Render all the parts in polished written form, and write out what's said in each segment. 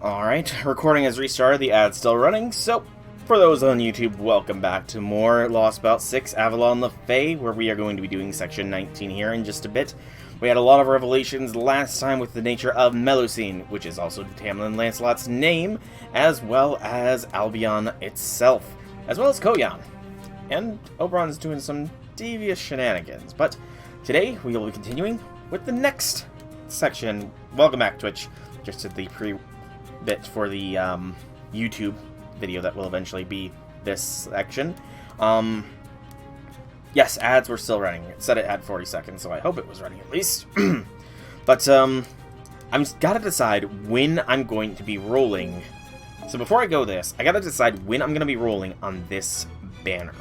Alright, recording has restarted, the ad's still running, so for those on YouTube, welcome back to more Lostbelt 6 Avalon the Fae, where we are going to be doing section 19 here in just a bit. We had a lot of revelations last time with the nature of Melusine, which is also Tamlin Lancelot's name, as well as Albion itself, as well as Koyan. And Oberon's doing some devious shenanigans, but today we will be continuing with the next section. Welcome back, Twitch. Just did the pre-bit for the YouTube video that will eventually be this section. Yes, ads were still running. It said it had 40 seconds, so I hope it was running at least. But I'm gotta decide when I'm going to be rolling. So before I go this, I gotta decide when I'm gonna be rolling on this banner,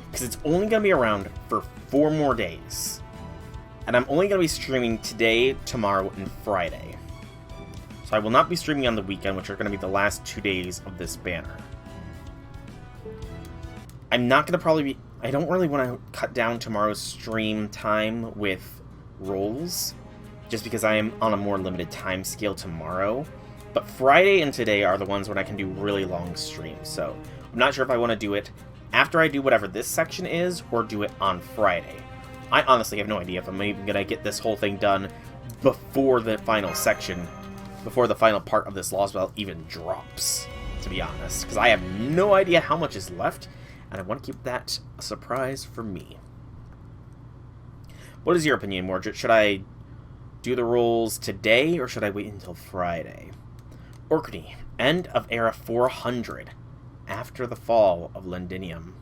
because it's only gonna be around for 4 more days, and I'm only gonna be streaming today, tomorrow, and Friday. So I will not be streaming on the weekend, which are going to be the last 2 days of this banner. I'm not going to probably be... I don't really want to cut down tomorrow's stream time with rolls, just because I am on a more limited time scale tomorrow. But Friday and today are the ones when I can do really long streams, so I'm not sure if I want to do it after I do whatever this section is, or do it on Friday. I honestly have no idea if I'm even going to get this whole thing done before the final section, before the final part of this Lostbelt even drops, to be honest, because I have no idea how much is left, and I want to keep that a surprise for me. What is your opinion, Mordred? Should I do the rolls today, or should I wait until Friday? Orkney, end of Era 400, after the fall of Londinium.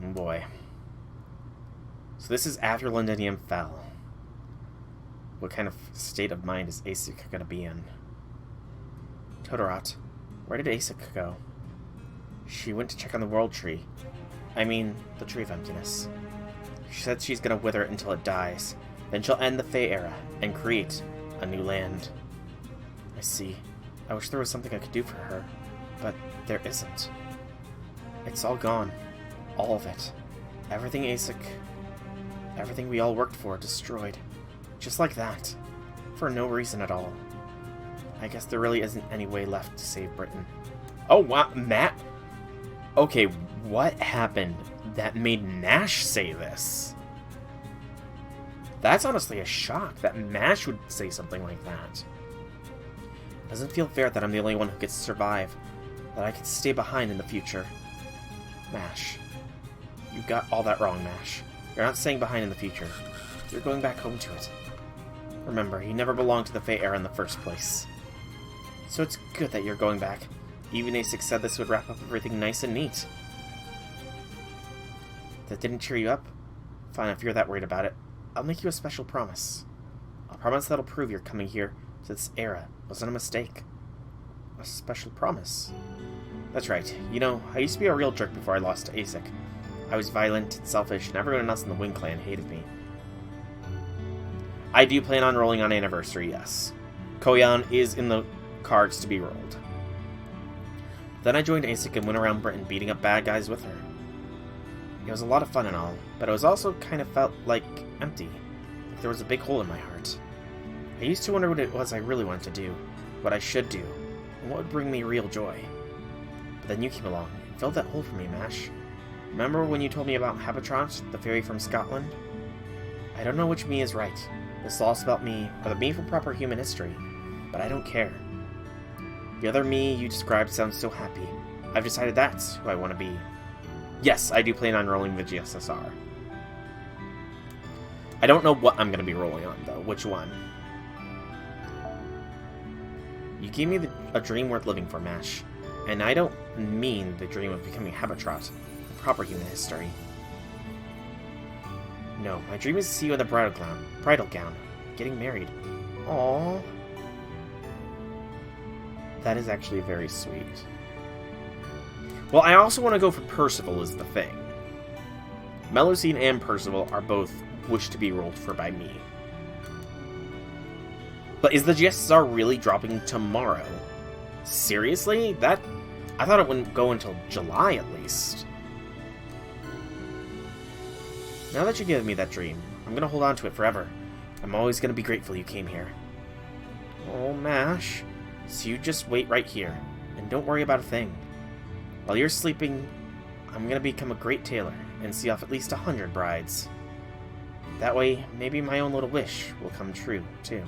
Oh boy. So this is after Londinium fell. What kind of state of mind is Aesik going to be in? Todorot, where did Aesik go? She went to check on the World Tree. I mean, the Tree of Emptiness. She said she's going to wither it until it dies. Then she'll end the Fae era and create a new land. I see. I wish there was something I could do for her, but there isn't. It's all gone. All of it. Everything Aesik, everything we all worked for, destroyed. Just like that. For no reason at all. I guess there really isn't any way left to save Britain. Oh, wow, Matt? Okay, what happened that made Nash say this? That's honestly a shock that Nash would say something like that. Doesn't feel fair that I'm the only one who gets to survive, that I can stay behind in the future. Mash. You got all that wrong, Mash. You're not staying behind in the future. You're going back home to it. Remember, you never belonged to the Fae era in the first place. So it's good that you're going back. Even Aesik said this would wrap up everything nice and neat. That didn't cheer you up? Fine, if you're that worried about it. I'll make you a special promise. A promise that'll prove your coming here to this era wasn't a mistake. A special promise. That's right. You know, I used to be a real jerk before I lost to Aesik. I was violent and selfish, and everyone else in the Wing Clan hated me. I do plan on rolling on Anniversary, yes. Koyan is in the cards to be rolled. Then I joined Aesik and went around Britain beating up bad guys with her. It was a lot of fun and all, but it was also kind of felt like empty. Like there was a big hole in my heart. I used to wonder what it was I really wanted to do, what I should do, and what would bring me real joy. But then you came along and filled that hole for me, Mash. Remember when you told me about Habitrant, the fairy from Scotland? I don't know which me is right. This Lostbelt me, or the me from proper human history, but I don't care. The other me you described sounds so happy. I've decided that's who I want to be. Yes, I do plan on rolling the GSSR. I don't know what I'm going to be rolling on, though. Which one? You gave me a dream worth living for, Mash. And I don't mean the dream of becoming Habitrot, the proper human history. No, my dream is to see you in the bridal gown, getting married. Aww. That is actually very sweet. Well, I also want to go for Percival is the thing. Melusine and Percival are both wish to be rolled for by me. But is the GSR really dropping tomorrow? Seriously? I thought it wouldn't go until July at least. Now that you gave me that dream, I'm gonna hold on to it forever. I'm always gonna be grateful you came here. Oh, Mash. So you just wait right here, and don't worry about a thing. While you're sleeping, I'm gonna become a great tailor, and see off at least 100 brides. That way, maybe my own little wish will come true, too.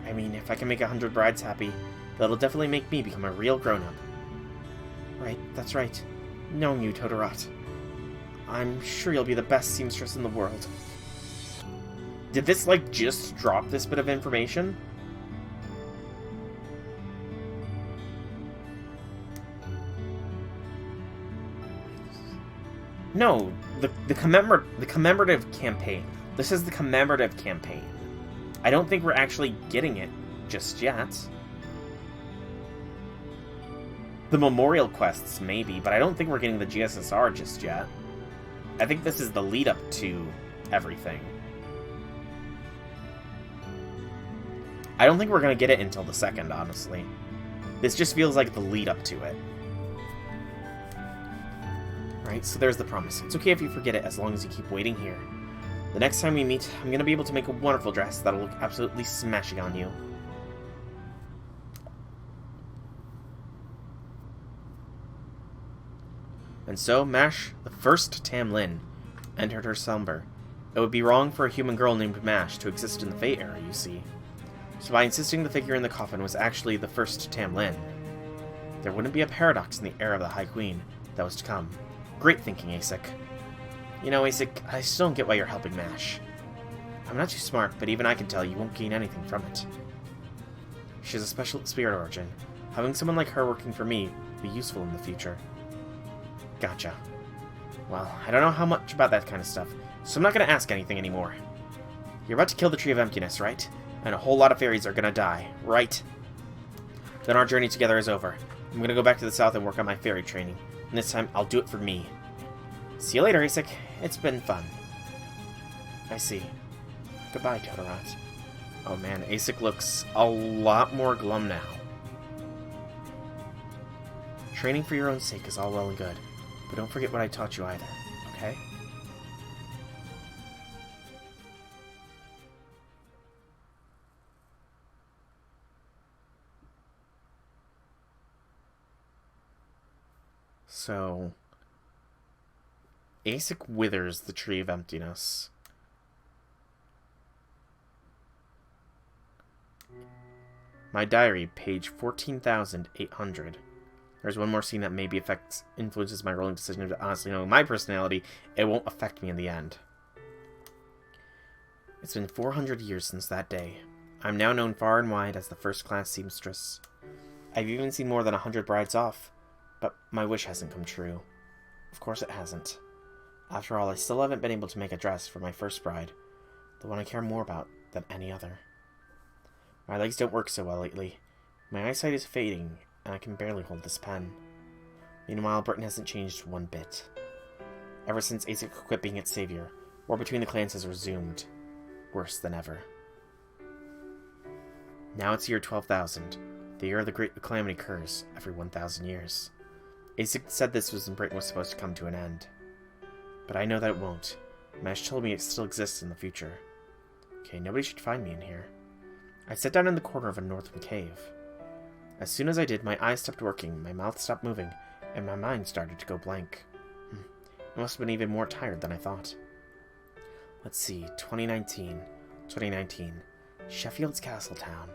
I mean, if I can make 100 brides happy, that'll definitely make me become a real grown-up. Right, that's right. Knowing you, Todorot, I'm sure you'll be the best seamstress in the world. Did this, like, just drop this bit of information? No, the commemorative campaign. This is the commemorative campaign. I don't think we're actually getting it just yet. The memorial quests, maybe, but I don't think we're getting the GSSR just yet. I think this is the lead-up to everything. I don't think we're going to get it until the 2nd, honestly. This just feels like the lead-up to it. Right, so there's the promise. It's okay if you forget it as long as you keep waiting here. The next time we meet, I'm going to be able to make a wonderful dress that'll look absolutely smashing on you. And so, Mash, the first Tamlin, entered her slumber. It would be wrong for a human girl named Mash to exist in the Fae era, you see. So by insisting the figure in the coffin was actually the first Tamlin, there wouldn't be a paradox in the era of the High Queen that was to come. Great thinking, Asik. You know, Asik, I still don't get why you're helping Mash. I'm not too smart, but even I can tell you won't gain anything from it. She has a special spirit origin. Having someone like her working for me will be useful in the future. Gotcha. Well, I don't know how much about that kind of stuff, so I'm not going to ask anything anymore. You're about to kill the Tree of Emptiness, right? And a whole lot of fairies are going to die, right? Then our journey together is over. I'm going to go back to the south and work on my fairy training. And this time, I'll do it for me. See you later, Asik. It's been fun. I see. Goodbye, Todorot. Oh man, Asik looks a lot more glum now. Training for your own sake is all well and good, but don't forget what I taught you either, okay? So, Asik withers the Tree of Emptiness. My diary, page 14,800. There's one more scene that maybe influences my rolling decision. Honestly, knowing my personality, it won't affect me in the end. It's been 400 years since that day. I'm now known far and wide as the first-class seamstress. I've even seen more than 100 brides off. But my wish hasn't come true. Of course it hasn't. After all, I still haven't been able to make a dress for my first bride, the one I care more about than any other. My legs don't work so well lately. My eyesight is fading, and I can barely hold this pen. Meanwhile, Britain hasn't changed one bit. Ever since Asik quit being its savior, war between the clans has resumed. Worse than ever. Now it's year 12,000, the year of the Great Calamity occurs every 1,000 years. Asik said this was when Britain was supposed to come to an end. But I know that it won't. Mash told me it still exists in the future. Okay, nobody should find me in here. I sat down in the corner of a northern cave. As soon as I did, my eyes stopped working, my mouth stopped moving, and my mind started to go blank. I must have been even more tired than I thought. Let's see, 2019. Sheffield's Castletown.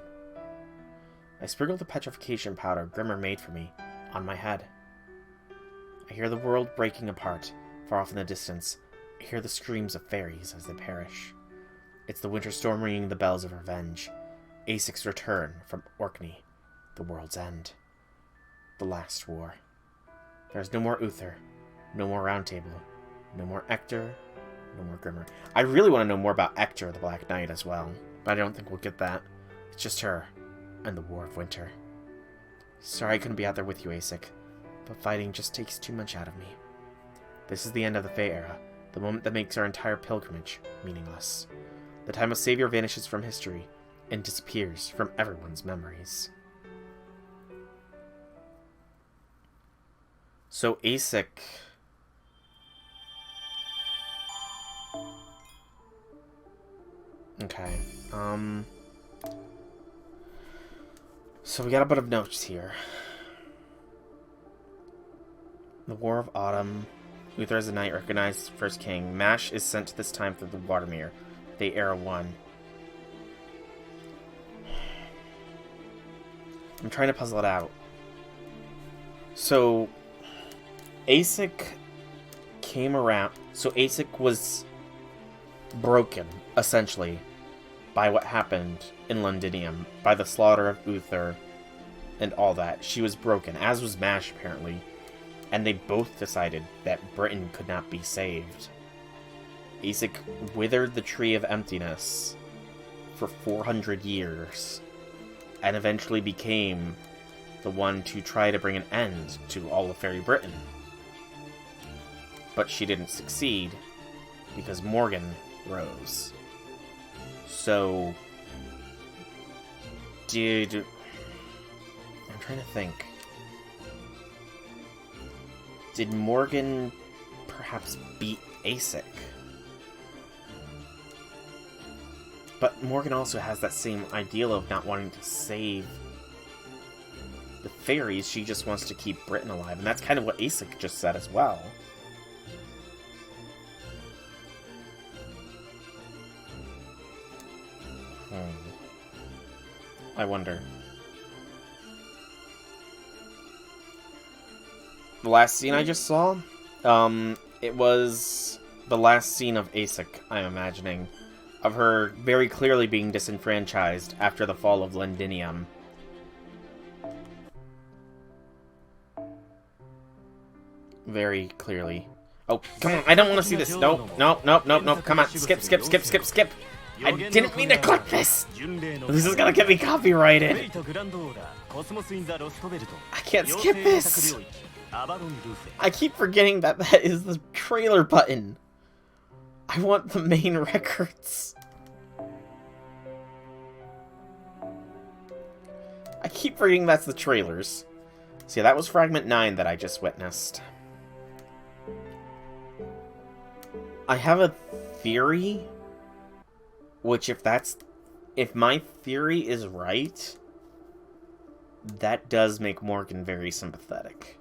I sprinkled the petrification powder Grimmer made for me on my head. I hear the world breaking apart, far off in the distance. I hear the screams of fairies as they perish. It's the winter storm ringing the bells of revenge. Asik's return from Orkney, the world's end. The last war. There's no more Uther, no more Round Table, no more Ector, no more Grimmer. I really want to know more about Ector, the Black Knight, as well, but I don't think we'll get that. It's just her, and the War of Winter. Sorry I couldn't be out there with you, Asik, but fighting just takes too much out of me. This is the end of the Fae era, the moment that makes our entire pilgrimage meaningless. The time of Savior vanishes from history and disappears from everyone's memories. So Asik... Okay, So we got a bit of notes here. The War of Autumn. Uther as a knight recognized first king. Mash is sent to this time through the Watermere. The Era 1. I'm trying to puzzle it out. So, Aesic came around. So Aesic was broken, essentially, by what happened in Londinium, by the slaughter of Uther and all that. She was broken, as was Mash, apparently. And they both decided that Britain could not be saved. Aesic withered the Tree of Emptiness for 400 years, and eventually became the one to try to bring an end to all of Faerie Britain. But she didn't succeed, because Morgan rose. So, I'm trying to think. Did Morgan perhaps beat Aesic? But Morgan also has that same ideal of not wanting to save the fairies. She just wants to keep Britain alive. And that's kind of what Aesic just said as well. I wonder. The last scene I just saw, it was the last scene of Aesic, I'm imagining, of her very clearly being disenfranchised after the fall of Londinium. Very clearly. Oh, come on, I don't want to see this. Nope, come on, skip. I didn't mean to click this! This is gonna get me copyrighted! I can't skip this! I keep forgetting that is the trailer button. I want the main records. I keep forgetting that's the trailers. See, that was Fragment 9 that I just witnessed. I have a theory, which if my theory is right, that does make Morgan very sympathetic.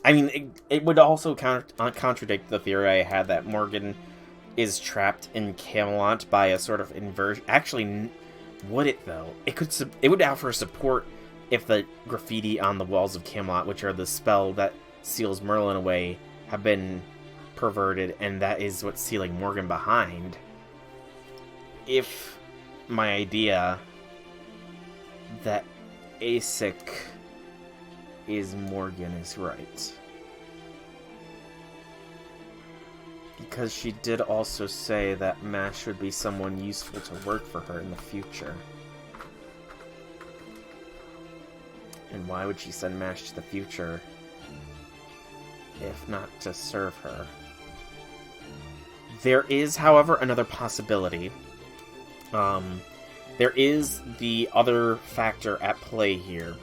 I mean, it would also contradict the theory I had that Morgan is trapped in Camelot by a sort of inversion. Actually, would it though? It would offer support if the graffiti on the walls of Camelot, which are the spell that seals Merlin away, have been perverted, and that is what's sealing Morgan behind. If my idea that Aesic is Morgan is right. Because she did also say that Mash would be someone useful to work for her in the future. And why would she send Mash to the future if not to serve her? There is, however, another possibility. There is the other factor at play here.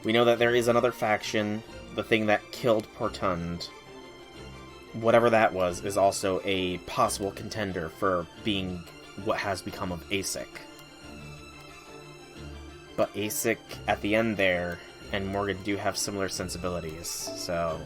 We know that there is another faction, the thing that killed Portund. Whatever that was, is also a possible contender for being what has become of Aesic. But Aesic, at the end there, and Morgan do have similar sensibilities, so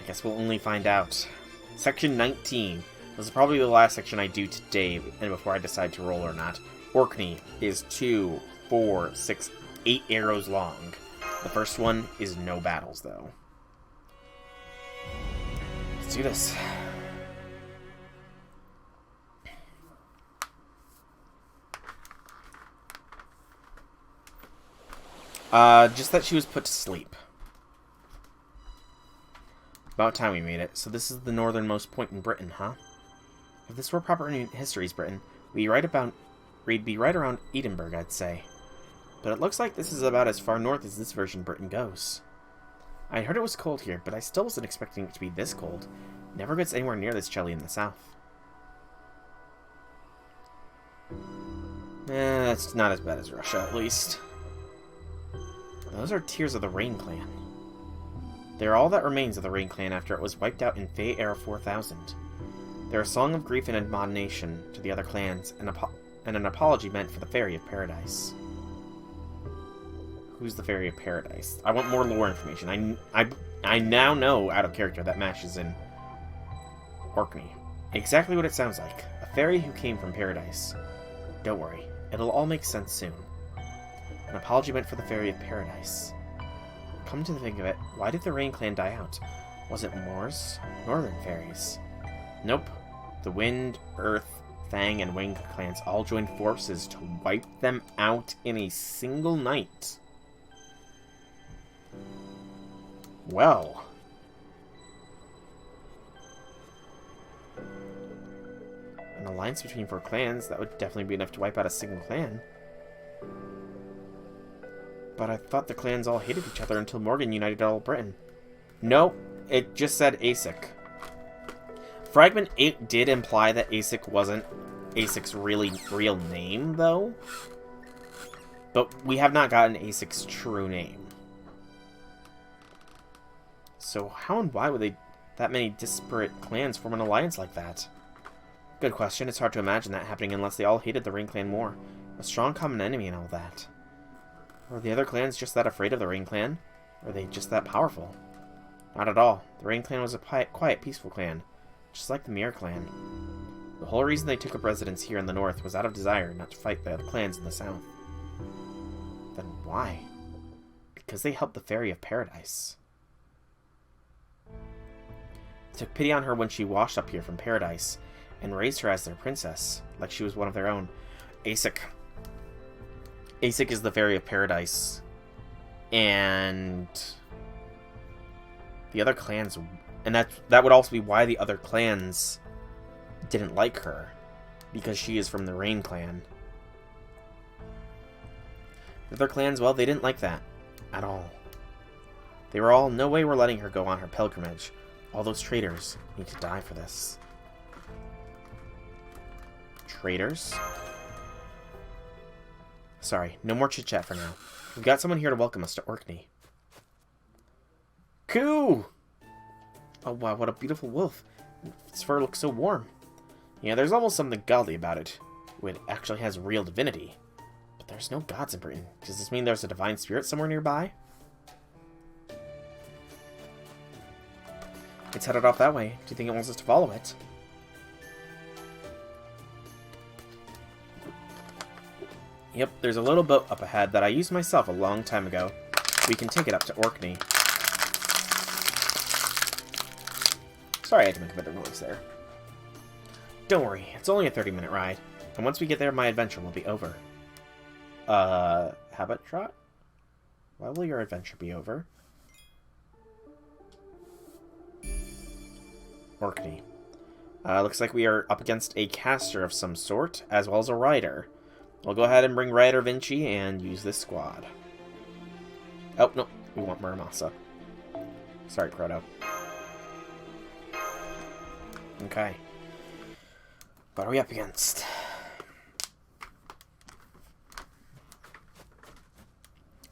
I guess we'll only find out. Section 19. This is probably the last section I do today, and before I decide to roll or not. Orkney is 2, 4, 6, 8 arrows long. The first one is no battles, though. Let's do this. Just that she was put to sleep. About time we made it. So this is the northernmost point in Britain, huh? If this were proper history's Britain, we'd be right around Edinburgh, I'd say. But it looks like this is about as far north as this version Britain goes. I heard it was cold here, but I still wasn't expecting it to be this cold. It never gets anywhere near this chilly in the south. It's not as bad as Russia, at least. Those are Tears of the Rain Clan. They're all that remains of the Rain Clan after it was wiped out in Fae Era 4000. They're a song of grief and admonition to the other clans, and an apology meant for the Fairy of Paradise. Who's the Faerie of Paradise? I want more lore information. I now know, out of character, that Mash is in Orkney. Exactly what it sounds like. A fairy who came from Paradise. Don't worry. It'll all make sense soon. An apology meant for the Faerie of Paradise. Come to think of it, why did the Rain Clan die out? Was it Moors? Northern fairies? Nope. The Wind, Earth, Fang, and Wing clans all joined forces to wipe them out in a single night. Well. An alliance between 4 clans, that would definitely be enough to wipe out a single clan. But I thought the clans all hated each other until Morgan united all Britain. No, it just said ASIC. Fragment 8 did imply that ASIC wasn't ASIC's real name, though. But we have not gotten ASIC's true name. So how and why would that many disparate clans form an alliance like that? Good question. It's hard to imagine that happening unless they all hated the Rain Clan more. A strong common enemy and all that. Were the other clans just that afraid of the Rain Clan? Or were they just that powerful? Not at all. The Rain Clan was a quiet, peaceful clan. Just like the Mirror Clan. The whole reason they took up residence here in the north was out of desire not to fight the other clans in the south. Then why? Because they helped the Faerie of Paradise. They took pity on her when she washed up here from Paradise, and raised her as their princess, like she was one of their own. ASIC. ASIC is the Faerie of Paradise. And the other clans, and that would also be why the other clans didn't like her, because she is from the Rain Clan. The other clans, well, they didn't like that at all. They were all, no way we're letting her go on her pilgrimage. All those traitors need to die for this. Traitors? Sorry, no more chit-chat for now. We've got someone here to welcome us to Orkney. Coo! Oh wow, what a beautiful wolf. Its fur looks so warm. Yeah, there's almost something godly about it. It actually has real divinity. But there's no gods in Britain. Does this mean there's a divine spirit somewhere nearby? It's headed off that way. Do you think it wants us to follow it? Yep, there's a little boat up ahead that I used myself a long time ago. We can take it up to Orkney. Sorry I had to make a bit of noise there. Don't worry, it's only a 30-minute ride. And once we get there, my adventure will be over. Habit Trot? Why will your adventure be over? Orkney. Looks like we are up against a caster of some sort, as well as a rider. We'll go ahead and bring Rider Vinci and use this squad. Oh, no. We want Muramasa. Sorry, Crotto. Okay. What are we up against?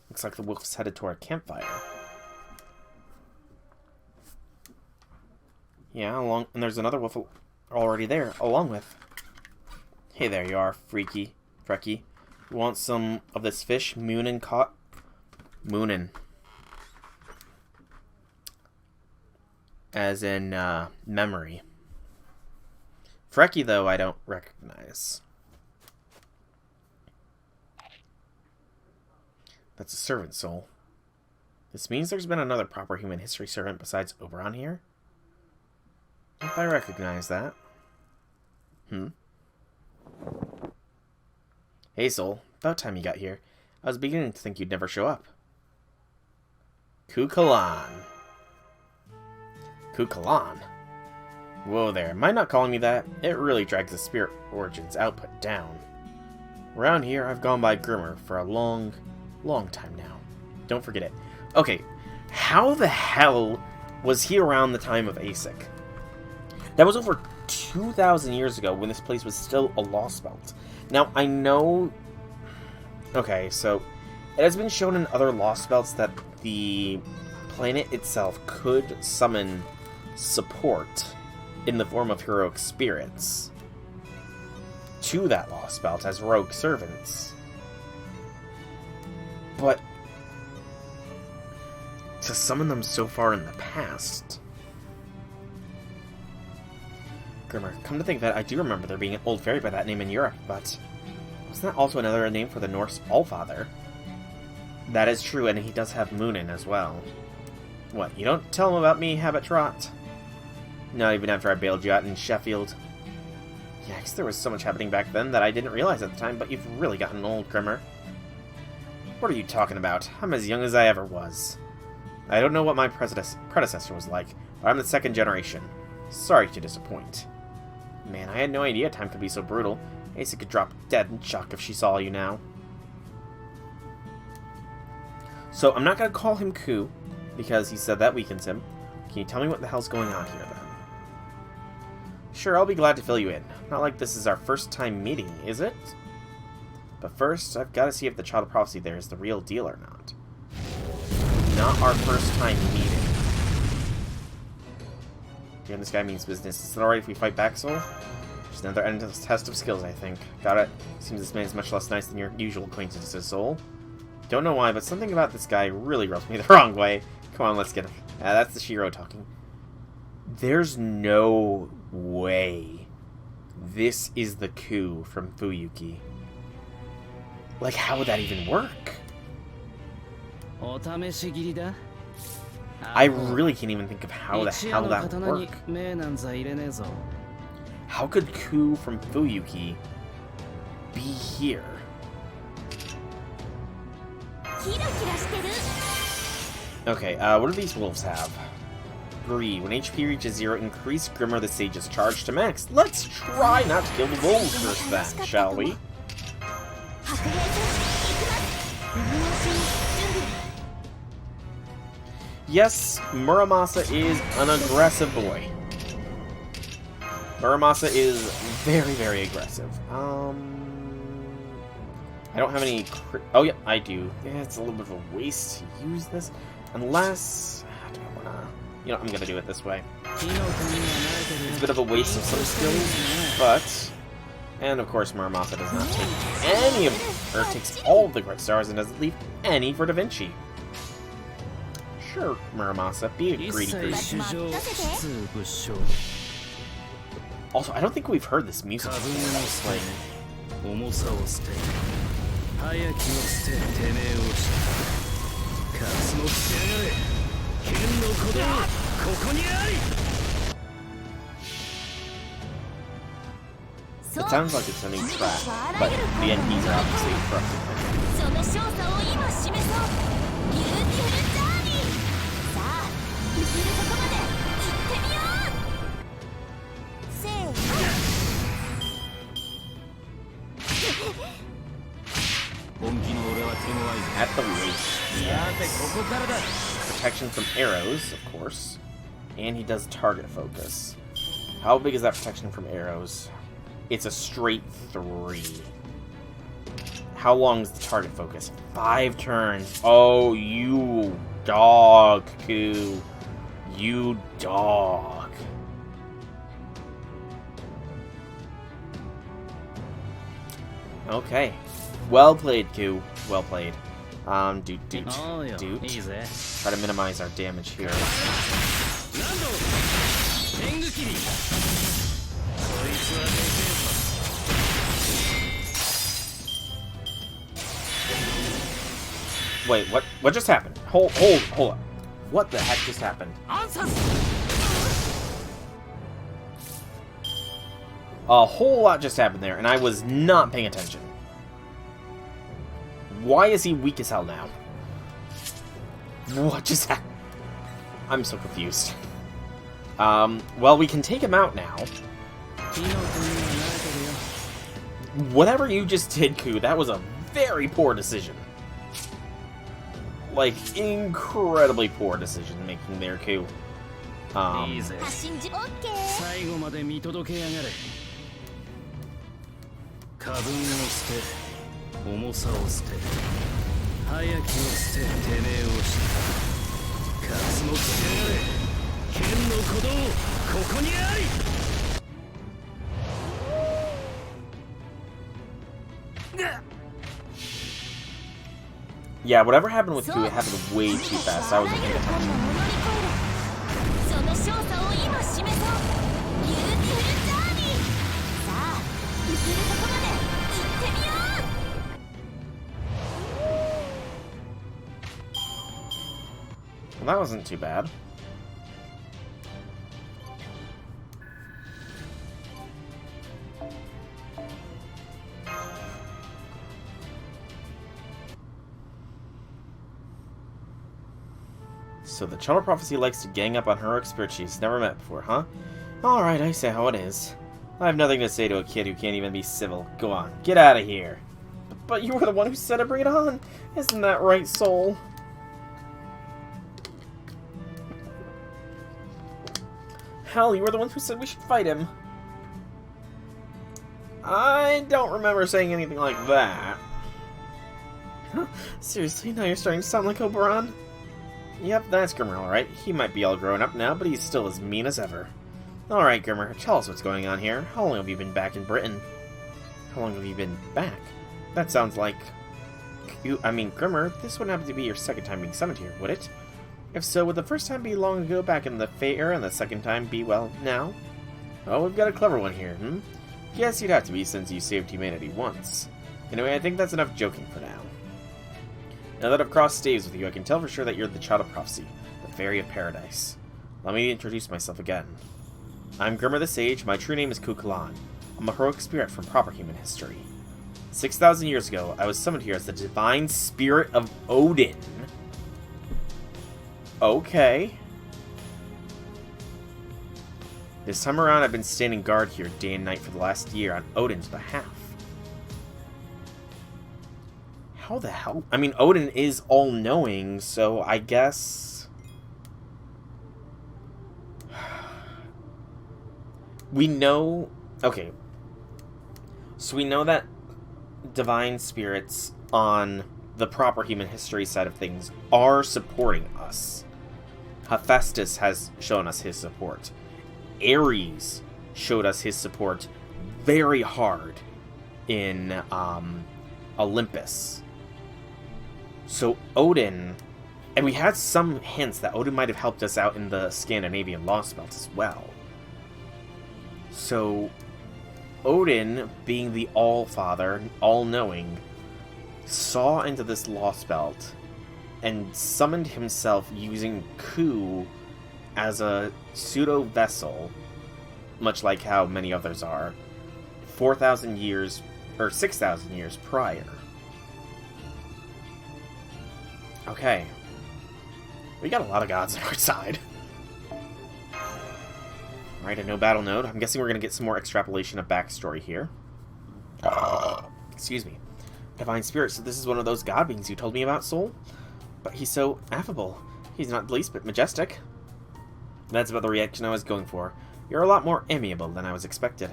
Looks like the wolf's headed toward a campfire. Yeah, and there's another wolf already there, along with... Hey, there you are, Freaky. You want some of this fish Moonin caught? Moonin. As in, memory. Frecky, though, I don't recognize. That's a servant soul. This means there's been another proper human history servant besides Oberon here? If I recognize that. Hey, Soul. About time you got here. I was beginning to think you'd never show up. Kukalan. Kukalan? Whoa there. Am I not calling me that? It really drags the Spirit Origins output down. Around here, I've gone by Grimmer for a long time now. Don't forget it. Okay, how the hell was he around the time of ASIC? That was over 2,000 years ago when this place was still a Lostbelt. Now, I know... Okay, so it has been shown in other Lostbelts that the planet itself could summon support in the form of heroic spirits to that Lostbelt as rogue servants. But summon them so far in the past. Grimmer, come to think of it, I do remember there being an old fairy by that name in Europe, but wasn't that also another name for the Norse Allfather? That is true, and he does have Moonin as well. What, you don't tell him about me, Habit-Trot? Not even after I bailed you out in Sheffield. Yeah, I guess there was so much happening back then that I didn't realize at the time, but you've really gotten old, Grimmer. What are you talking about? I'm as young as I ever was. I don't know what my predecessor was like, but I'm the second generation. Sorry to disappoint. Man, I had no idea time could be so brutal. Asa could drop dead in shock if she saw you now. So, I'm not going to call him Ku, because he said that weakens him. Can you tell me what the hell's going on here, then? Sure, I'll be glad to fill you in. Not like this is our first time meeting, is it? But first, I've got to see if the Child of Prophecy there is the real deal or not. Not our first time meeting. Damn, this guy means business. Is it alright if we fight back, Soul? Just another endless test of skills, I think. Got it. Seems this man is much less nice than your usual acquaintances, Soul. Don't know why, but something about this guy really rubs me the wrong way. Come on, let's get him. That's the Shiro talking. There's no way this is the Ku from Fuyuki. Like, how would that even work? I really can't even think of how the hell that would work. How could Ku from Fuyuki be here? Okay, what do these wolves have? Bree, when HP reaches 0, increase Grimmer the Sage's charge to max. Let's try not to kill the wolves first then, shall we? Yes, Muramasa is an aggressive boy. Muramasa is very, very aggressive. I don't have any... Oh, yeah, I do. Yeah, it's a little bit of a waste to use this. Unless... Do I wanna... You know, I'm gonna do it this way. It's a bit of a waste of some skills, but... And, of course, Muramasa does not take any of... Or takes all of the Great Stars and doesn't leave any for Da Vinci. Sure, Muramasa, be a greedy goose. Also, I don't think we've heard this music before. Like... It sounds like it's a new track, but the NPs are obviously corrupted. At the waist. Yes. Protection from arrows, of course. And he does target focus. How big is that protection from arrows? It's a straight 3. How long is the target focus? 5 turns. Oh, you dog, Ku. You dog. Okay. Well played, Ku. Well played. Doot. Try to minimize our damage here. Wait, what just happened? Hold up. What the heck just happened? A whole lot just happened there, and I was not paying attention. Why is he weak as hell now? What just happened? I'm so confused. Well, we can take him out now. Whatever you just did, Ku, that was a very poor decision. Like, incredibly poor decision making there, Ku. Yeah, whatever happened with 2, it happened way too fast. I wasn't paying attention. Well, that wasn't too bad. So the Child of Prophecy likes to gang up on heroic spirits she's never met before, huh? Alright, I say how it is. I have nothing to say to a kid who can't even be civil. Go on, get out of here. But you were the one who said to bring it on. Isn't that right, Soul? Hell, you were the one who said we should fight him. I don't remember saying anything like that. Huh? Seriously, now you're starting to sound like Oberon? Yep, that's Grimmer, alright. He might be all grown up now, but he's still as mean as ever. Alright, Grimmer, tell us what's going on here. How long have you been back in Britain? How long have you been back? That sounds like... Grimmer, this wouldn't happen to be your second time being summoned here, would it? If so, would the first time be long ago back in the Fae era, and the second time be, well, now? Oh, we've got a clever one here, Yes, you'd have to be, since you saved humanity once. Anyway, I think that's enough joking for now. Now that I've crossed staves with you, I can tell for sure that you're the Child of Prophecy, the Fairy of Paradise. Let me introduce myself again. I'm Grimmer the Sage. My true name is Kukulkan. I'm a heroic spirit from proper human history. 6,000 years ago, I was summoned here as the divine spirit of Odin. Okay. This time around, I've been standing guard here day and night for the last year on Odin's behalf. How the hell? I mean, Odin is all-knowing, so I guess... We know... Okay. So we know that divine spirits on the proper human history side of things are supporting us. Hephaestus has shown us his support. Ares showed us his support very hard in Olympus. So Odin, and we had some hints that Odin might have helped us out in the Scandinavian Lostbelt as well. So Odin, being the All-Father, all-knowing, saw into this Lostbelt and summoned himself using Ku as a pseudo-vessel, much like how many others are, 4,000 years, or 6,000 years prior. Okay. We got a lot of gods on our side. Alright, a no battle node. I'm guessing we're going to get some more extrapolation of backstory here. Excuse me. Divine Spirit, so this is one of those god beings you told me about, Soul? But he's so affable. He's not the least bit majestic. That's about the reaction I was going for. You're a lot more amiable than I was expected.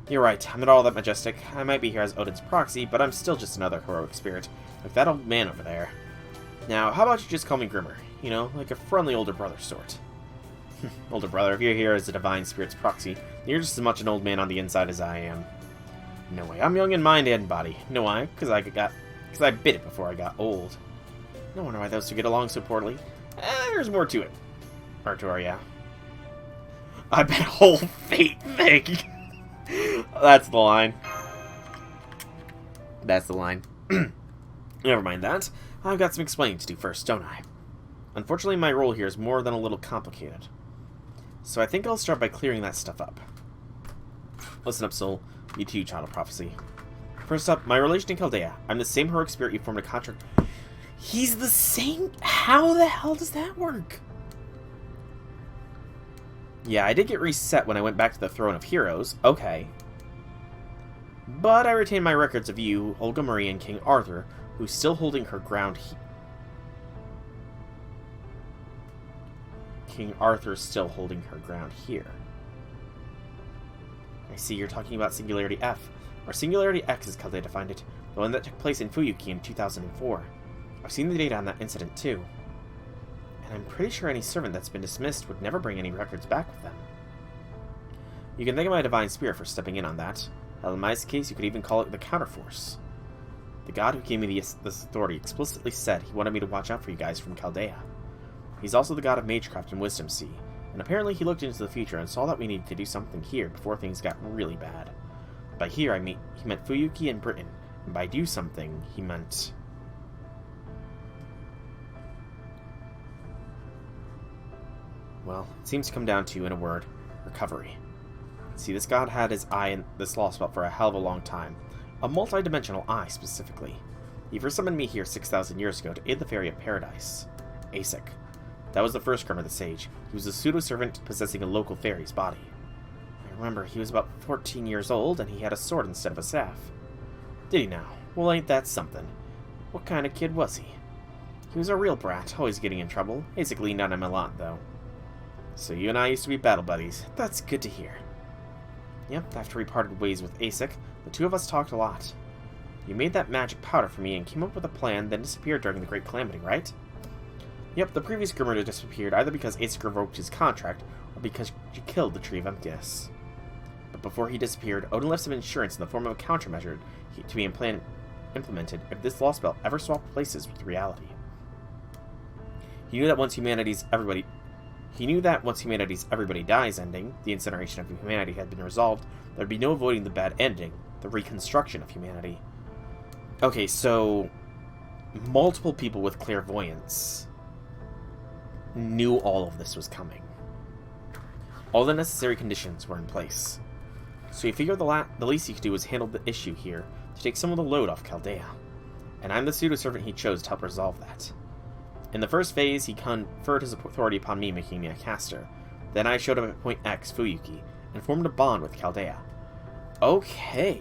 You're right, I'm not all that majestic. I might be here as Odin's proxy, but I'm still just another heroic spirit, like that old man over there. Now, how about you just call me Grimmer? You know, like a friendly older brother sort. Older brother, if you're here as the divine spirit's proxy, you're just as much an old man on the inside as I am. No way, I'm young in mind and body. No why? Because I bit it before I got old. No wonder why those two get along so poorly. There's more to it. Artoria. I bet whole fate thing. That's the line. That's the line. Never mind that. I've got some explaining to do first, don't I? Unfortunately, my role here is more than a little complicated. So I think I'll start by clearing that stuff up. Listen up, Soul. You too, Child of Prophecy. First up, my relation to Chaldea. I'm the same heroic spirit you formed a contract... He's the same? How the hell does that work? Yeah, I did get reset when I went back to the Throne of Heroes. Okay. But I retained my records of you, Olga Marie, and King Arthur, who's still holding her ground King Arthur's still holding her ground here. I see you're talking about Singularity F, or Singularity X as Chaldea defined it, the one that took place in Fuyuki in 2004. I've seen the data on that incident too. And I'm pretty sure any servant that's been dismissed would never bring any records back with them. You can thank my divine spirit for stepping in on that. In my case, you could even call it the counterforce. The god who gave me this authority explicitly said he wanted me to watch out for you guys from Chaldea. He's also the god of magecraft and wisdom sea, and apparently he looked into the future and saw that we needed to do something here before things got really bad. By here, he meant Fuyuki and Britain, and by do something, he meant... Well, it seems to come down to, in a word, recovery. See, this god had his eye in this Lostbelt for a hell of a long time. A multi-dimensional eye, specifically. He first summoned me here 6,000 years ago to aid the Faerie of Paradise. Asik. That was the first Grimmer the Sage. He was a pseudo-servant possessing a local fairy's body. I remember he was about 14 years old, and he had a sword instead of a staff. Did he now? Well, ain't that something. What kind of kid was he? He was a real brat, always getting in trouble. Asik leaned on him a lot, though. So you and I used to be battle buddies. That's good to hear. Yep, after we parted ways with Asik, the two of us talked a lot. You made that magic powder for me and came up with a plan, then disappeared during the Great Calamity, right? Yep, the previous Grimmer disappeared either because Asik revoked his contract, or because you killed the Tree of Emptiness. But before he disappeared, Odin left some insurance in the form of a countermeasure to be implemented if this Lostbelt ever swapped places with reality. He knew that once humanity's everybody dies ending, the incineration of humanity had been resolved, there'd be no avoiding the bad ending, the reconstruction of humanity. Okay, so multiple people with clairvoyance knew all of this was coming. All the necessary conditions were in place. So he figured the least he could do was handle the issue here to take some of the load off Chaldea. And I'm the pseudo-servant he chose to help resolve that. In the first phase, he conferred his authority upon me, making me a caster. Then I showed up at Point X, Fuyuki, and formed a bond with Chaldea. Okay.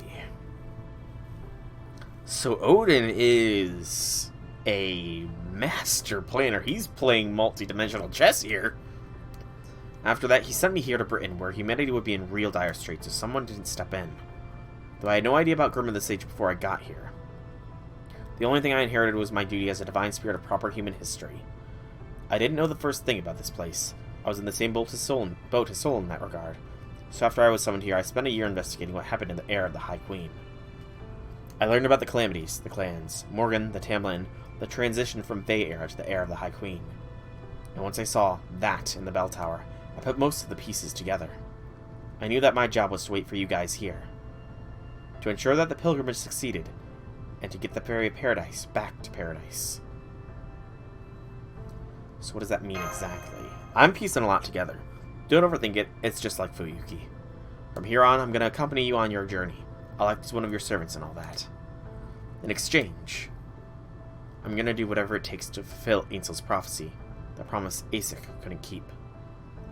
So Odin is a master planner. He's playing multi-dimensional chess here. After that, he sent me here to Britain, where humanity would be in real dire straits if someone didn't step in. Though I had no idea about Grimmer the Sage before I got here. The only thing I inherited was my duty as a divine spirit of proper human history. I didn't know the first thing about this place. I was in the same boat as Sol in that regard. So after I was summoned here, I spent a year investigating what happened in the era of the High Queen. I learned about the calamities, the clans, Morgan, the Tamlin, the transition from Fae era to the era of the High Queen. And once I saw that in the bell tower, I put most of the pieces together. I knew that my job was to wait for you guys here. To ensure that the pilgrimage succeeded, and to get the Faerie of Paradise back to paradise. So what does that mean exactly? I'm piecing a lot together. Don't overthink it, it's just like Fuyuki. From here on, I'm going to accompany you on your journey. I'll act as one of your servants and all that. In exchange, I'm going to do whatever it takes to fulfill Ainsl's prophecy, the promise Asik couldn't keep.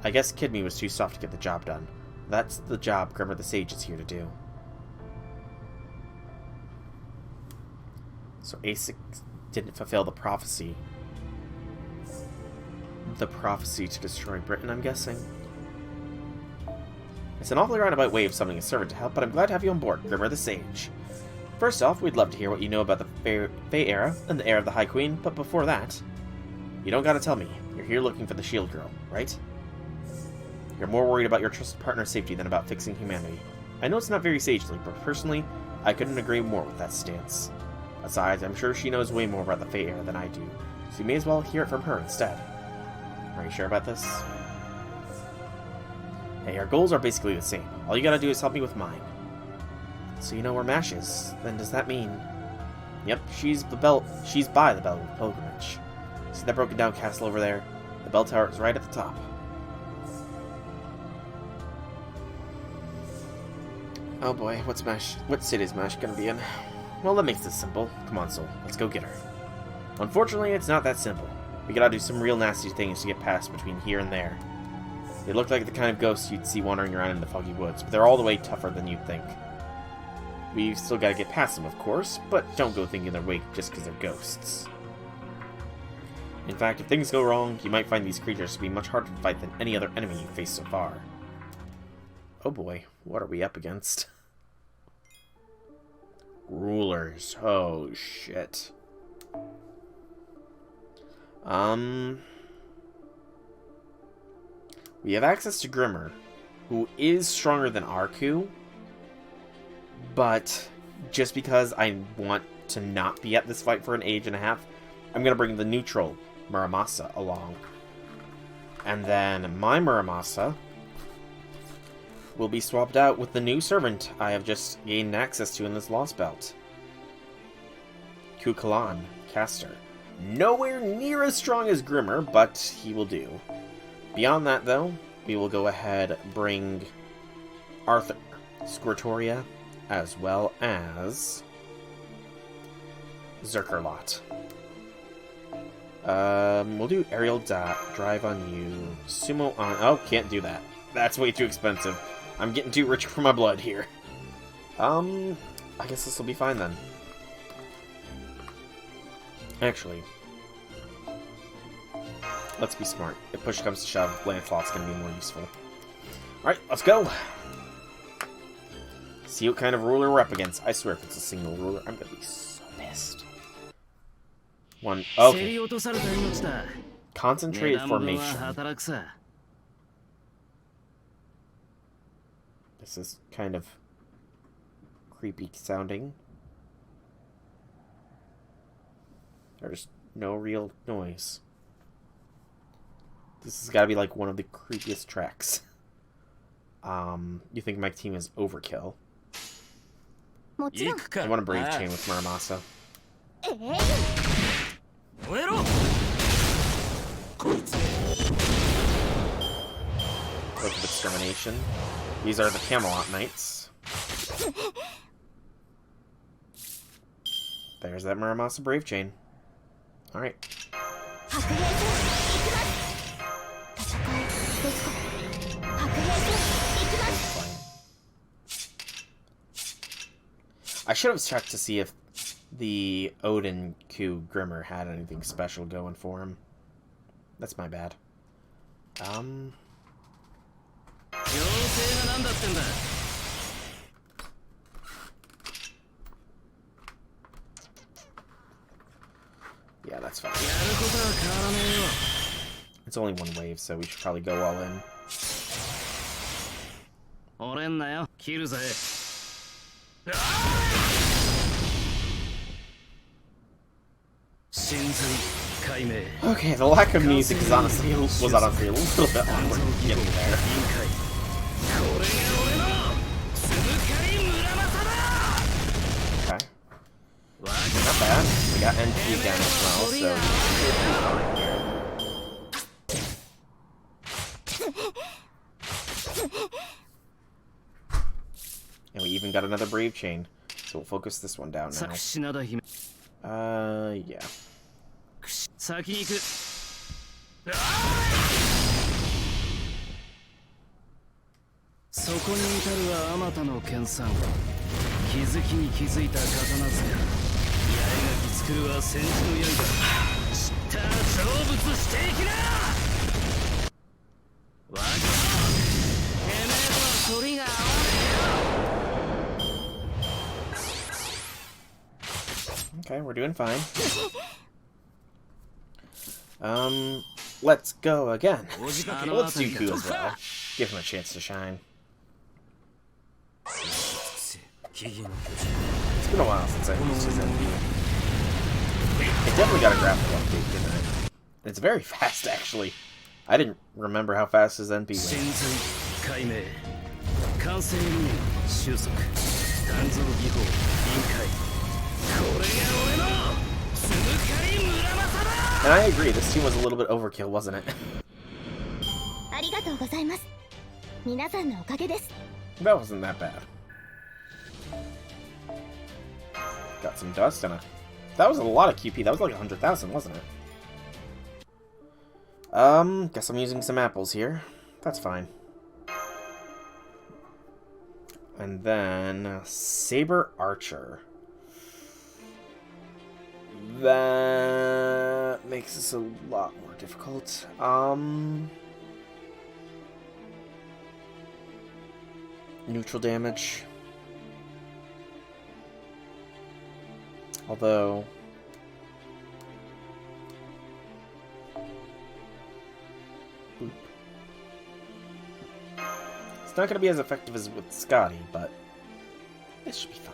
I guess Kidme was too soft to get the job done. That's the job Grimmer the Sage is here to do. So Asik didn't fulfill the prophecy. The prophecy to destroy Britain, I'm guessing. It's an awfully roundabout way of summoning a servant to help, but I'm glad to have you on board, Grimmer the Sage. First off, we'd love to hear what you know about the Fae era and the era of the High Queen, but before that, you don't gotta tell me. You're here looking for the Shield Girl, right? You're more worried about your trusted partner's safety than about fixing humanity. I know it's not very sagely, but personally, I couldn't agree more with that stance. Besides, I'm sure she knows way more about the Fae era than I do, so you may as well hear it from her instead. Are you sure about this? Hey, our goals are basically the same. All you gotta do is help me with mine. So you know where Mash is. Then does that mean... Yep, she's by the Belt of Pilgrimage. See that broken down castle over there? The bell tower is right at the top. Oh boy, what city is Mash gonna be in? Well, that makes this simple. Come on, Sol, let's go get her. Unfortunately, it's not that simple. We gotta do some real nasty things to get past between here and there. They look like the kind of ghosts you'd see wandering around in the foggy woods, but they're all the way tougher than you'd think. We've still gotta get past them, of course, but don't go thinking they're weak just because they're ghosts. In fact, if things go wrong, you might find these creatures to be much harder to fight than any other enemy you've faced so far. Oh boy, what are we up against? Rulers. Oh, shit. We have access to Grimmer, who is stronger than Arku, but just because I want to not be at this fight for an age and a half, I'm going to bring the neutral Muramasa along. And then my Muramasa will be swapped out with the new servant I have just gained access to in this Lostbelt. Kukalan, caster. Nowhere near as strong as Grimmer, but he will do. Beyond that, though, we will go ahead bring Arthur Squirtoria, as well as Zerkerlot. We'll do Aerial Drive on you. Sumo on... Oh, can't do that. That's way too expensive. I'm getting too rich for my blood here. I guess this will be fine then. Actually, let's be smart. If push comes to shove, Lancelot's going to be more useful. Alright, let's go! See what kind of ruler we're up against. I swear if it's a single ruler, I'm going to be so pissed. One. Okay. Concentrated formation. This is kind of creepy sounding. There's no real noise. This has got to be like one of the creepiest tracks. You think my team is overkill? I want a Brave Chain with Muramasa. Book of Extermination. These are the Camelot Knights. There's that Muramasa Brave Chain. Alright. I should have checked to see if the Odin Q Grimmer had anything special going for him. That's my bad. Yeah, that's fine. It's only one wave, so we should probably go all in. Okay, the lack of music was honestly a little bit awkward getting there. Okay. Not bad. We got NP down as well, so we should be fine here. And we even got another Brave Chain, so we'll focus this one down now. Yeah. Okay, we're doing fine. Let's go again. Let's do Ku as well. Give him a chance to shine. It's been a while since I used his NP. It definitely got a graphical update, didn't it? It's very fast, actually. I didn't remember how fast his NP went. And I agree, this team was a little bit overkill, wasn't it? That wasn't that bad. Got some dust and that was a lot of QP. That was like 100,000, wasn't it? Guess I'm using some apples here. That's fine. And then Saber Archer. That makes this a lot more difficult. Neutral damage. Although it's not going to be as effective as with Scotty, but this should be fine.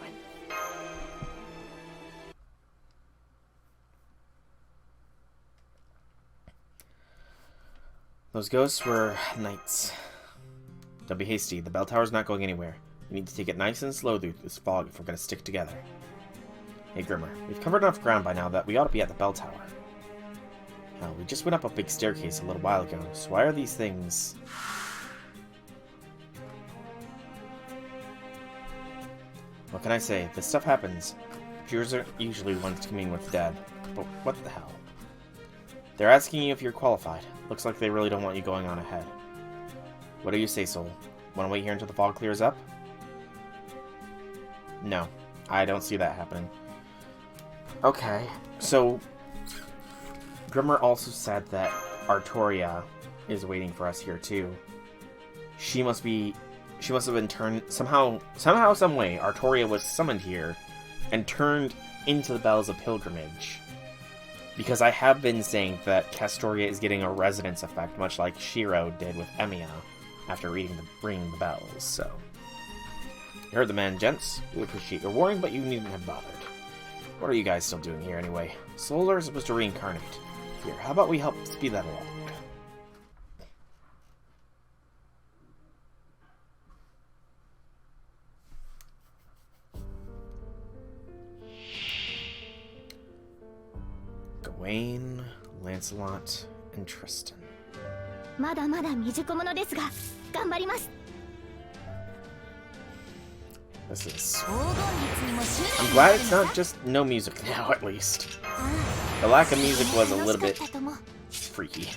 Those ghosts were knights. Don't be hasty. The bell tower's not going anywhere. We need to take it nice and slow through this fog if we're going to stick together. Hey, Grimmer. We've covered enough ground by now that we ought to be at the bell tower. Hell, we just went up a big staircase a little while ago, so why are these things... What can I say? This stuff happens. Viewers are usually the ones coming with Dad. But what the hell? They're asking you if you're qualified. Looks like they really don't want you going on ahead. What do you say, Soul? Want to wait here until the fog clears up? No, I don't see that happening. Okay, so... Grimmer also said that Artoria is waiting for us here, too. She must have been turned... Somehow, some way, Artoria was summoned here and turned into the Bells of Pilgrimage. Because I have been saying that Castoria is getting a resonance effect, much like Shiro did with Emiya after ringing the bells, so... You heard the man, gents. We appreciate your warning, but you needn't have bothered. What are you guys still doing here, anyway? Souls are supposed to reincarnate. Here, how about we help speed that along? Gawain, Lancelot, and Tristan. This is... I'm glad it's not just no music now, at least. The lack of music was a little bit freaky.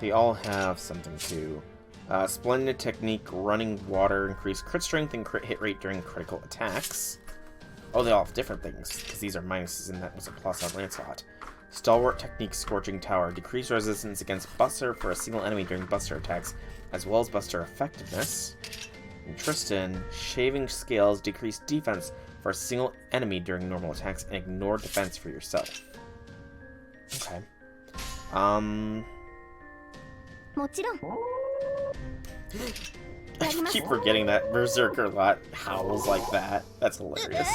They all have something too. Splendid technique, running water, increased crit strength and crit hit rate during critical attacks. Oh, they all have different things, because these are minuses and that was a plus on Lancelot. Stalwart technique, Scorching Tower, decreased resistance against Buster for a single enemy during Buster attacks, as well as Buster effectiveness. And Tristan, Shaving Scales, decreased defense for a single enemy during normal attacks, and ignore defense for yourself. Okay. I keep forgetting that Berserker lot howls like that. That's hilarious.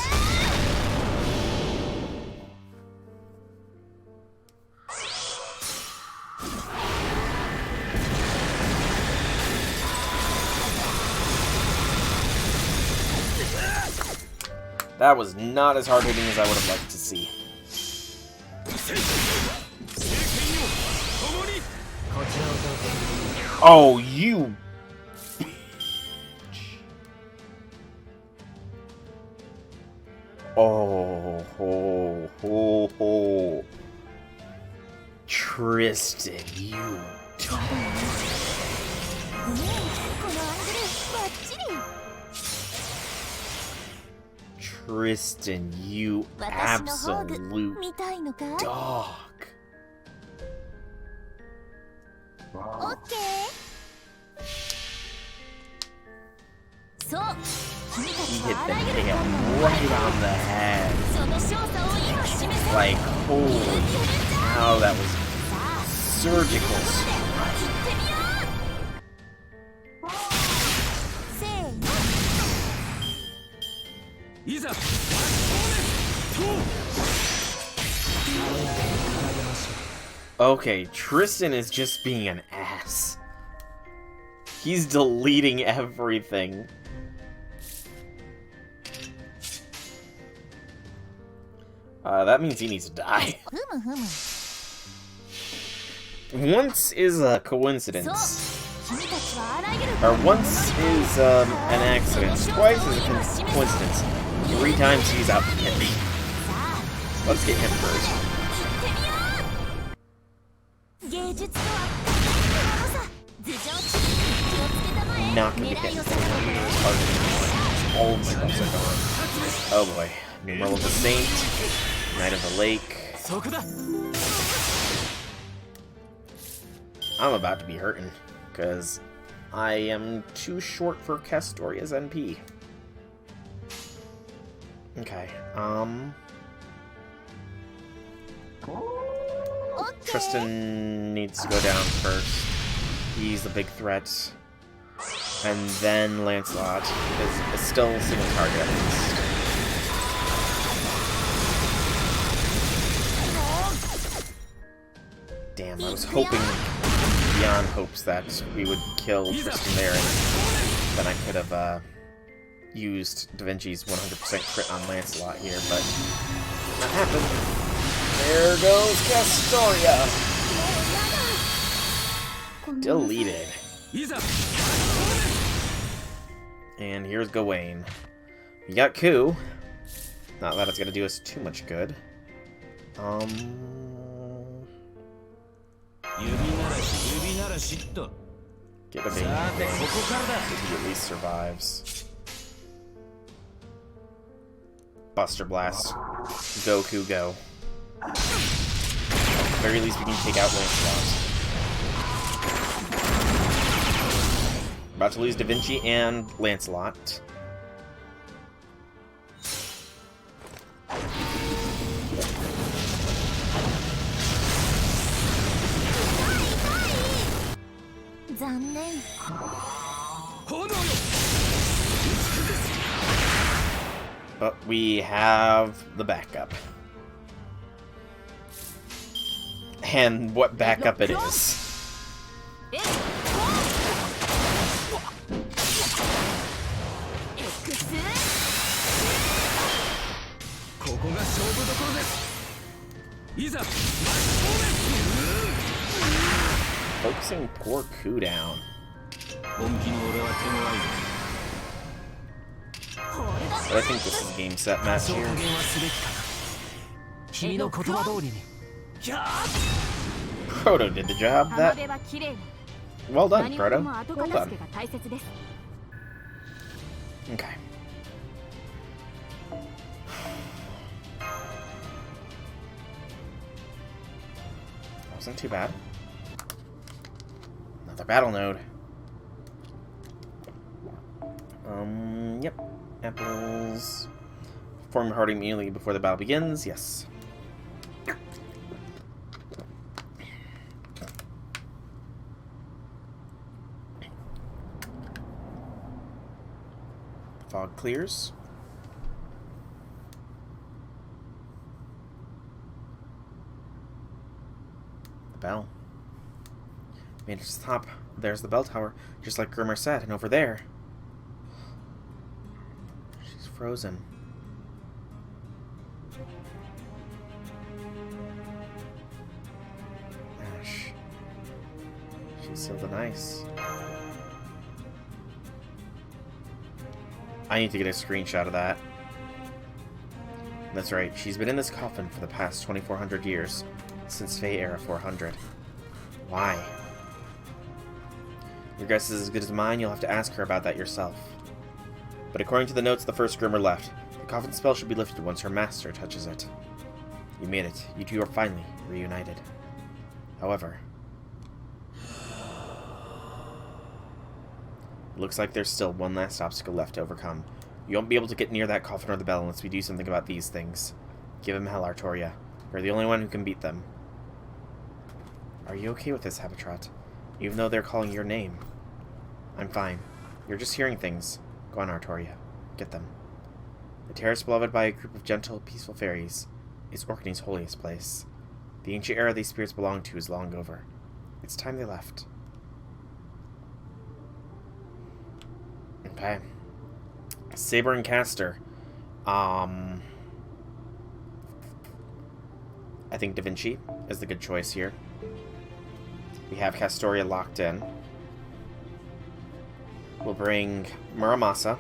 That was not as hard hitting as I would have liked to see. Oh, you... Oh. Tristan, you dog. Tristan, you absolute dog. He hit the nail right on the head. Like, holy cow, that was surgical strike. Okay, Tristan is just being an ass. He's deleting everything. That means he needs to die. Once is a coincidence. Or once is an accident. Twice is a coincidence. 3 times he's out to get me. Let's get him first. Not gonna get him. All my buffs are gone. Oh boy. Numeral of the Saint. Knight of the Lake. I'm about to be hurting, because I am too short for Castoria's NP. Okay, Tristan needs to go down first. He's the big threat. And then Lancelot, because it's still a single target at least. Damn, I was hoping beyond hopes that we would kill Tristan there, and then I could have used Da Vinci's 100% crit on Lancelot here, but not happened. There goes Castoria! Deleted. And here's Gawain. We got Ku. Not that it's gonna do us too much good. Get a baby. He at least survives. Buster Blast. Go, Ku, go. At the very least, we can take out Lancelot. About to lose Da Vinci and Lancelot. But we have the backup. And what backup it is. Focusing poor Ku down. But I think this is game set match here. Proto did the job. That. Well done, Proto. Well done. Okay. Wasn't too bad. Another battle node. Yep. Apples. Form your heart immediately before the battle begins. Yes. Fog clears. The bell. Made it to the top. There's the bell tower, just like Grimmer said, and over there. She's frozen. Ash. She's sealed in ice. I need to get a screenshot of that. That's right, she's been in this coffin for the past 2,400 years, since Fae Era 400. Why? Your guess is as good as mine, you'll have to ask her about that yourself. But according to the notes the first Grimmer left, the coffin spell should be lifted once her master touches it. You made it. You two are finally reunited. However, it looks like there's still one last obstacle left to overcome. You won't be able to get near that coffin or the bell unless we do something about these things. Give him hell, Artoria. You're the only one who can beat them. Are you okay with this, Habitrot? Even though they're calling your name. I'm fine. You're just hearing things. Go on, Artoria. Get them. The terrace beloved by a group of gentle, peaceful fairies is Orkney's holiest place. The ancient era these spirits belong to is long over. It's time they left. Okay. Saber and Caster. I think Da Vinci is the good choice here. We have Castoria locked in. We'll bring Muramasa.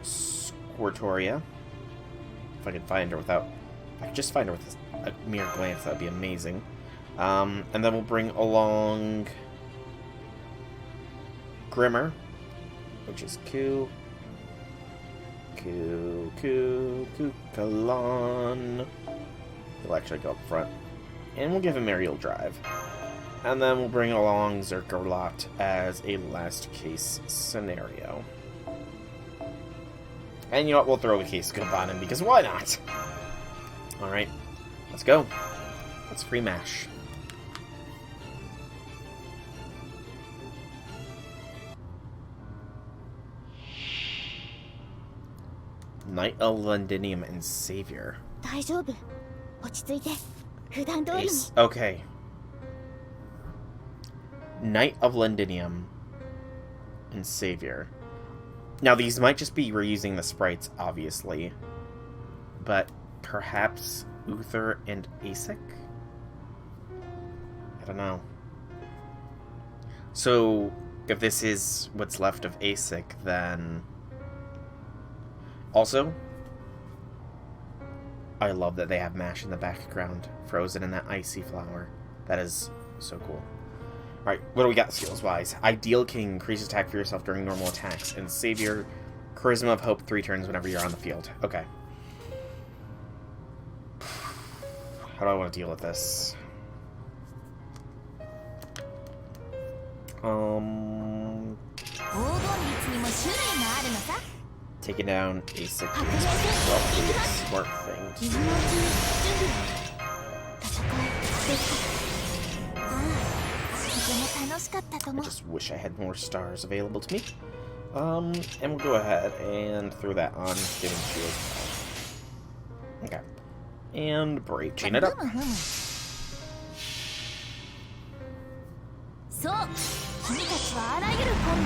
Squirtoria. If I could find her without... If I could just find her with a mere glance, that would be amazing. And then we'll bring along Grimmer, which is Ku, Kalon. He'll actually go up front. And we'll give him aerial drive. And then we'll bring along Zerkerlot as a last case scenario. And you know what? We'll throw a case scope on him because why not? Alright, let's go. Let's free mash. Knight of Londinium and Savior. 大丈夫。落ち着いて。普段通りに。Ace. Okay. Knight of Londinium and Savior. Now, these might just be reusing the sprites, obviously. But perhaps Uther and Asic? I don't know. So, if this is what's left of Asic, then... Also, I love that they have MASH in the background, frozen in that icy flower. That is so cool. Alright, what do we got skills-wise? Ideal King, increases attack for yourself during normal attacks, and Savior, Charisma of Hope 3 turns whenever you're on the field. Okay. How do I want to deal with this? Taking down Asic is probably a smart thing to do. I just wish I had more stars available to me. And we'll go ahead and throw that on Giving Shield. Okay. And Brave Chain it up.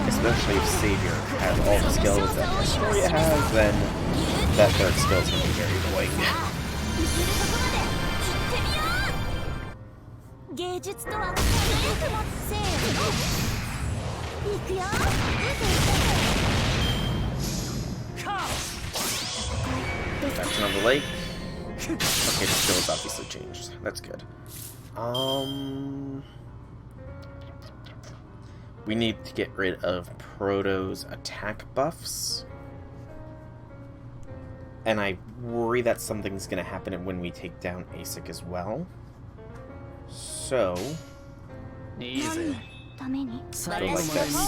Especially if Savior has all the skills that Historia has, then that third skill is going to be very annoying. That's another lake. Okay, the skill is obviously changed. That's good. We need to get rid of Proto's attack buffs. And I worry that something's going to happen when we take down Asic as well. So... Easy. Go like this.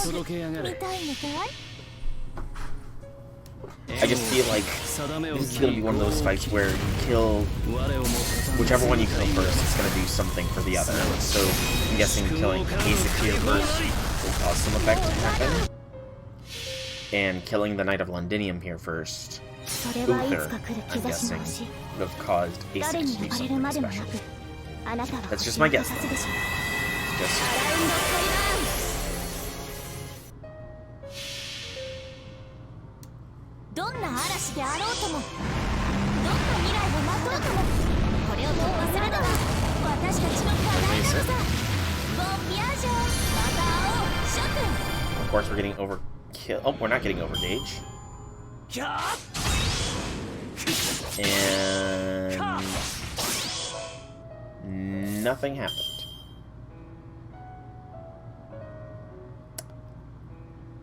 I just feel like this is going to be one of those fights where you kill whichever one you kill first is going to do something for the other. So I'm guessing killing Asic here first will cause some effect to happen. And killing the Knight of Londinium here first, Uther, I'm guessing, would have caused Asic to do something special. That's just my guess, though. Just... Of course, we're getting overkill. Oh, we're not getting overgauge. And nothing happened.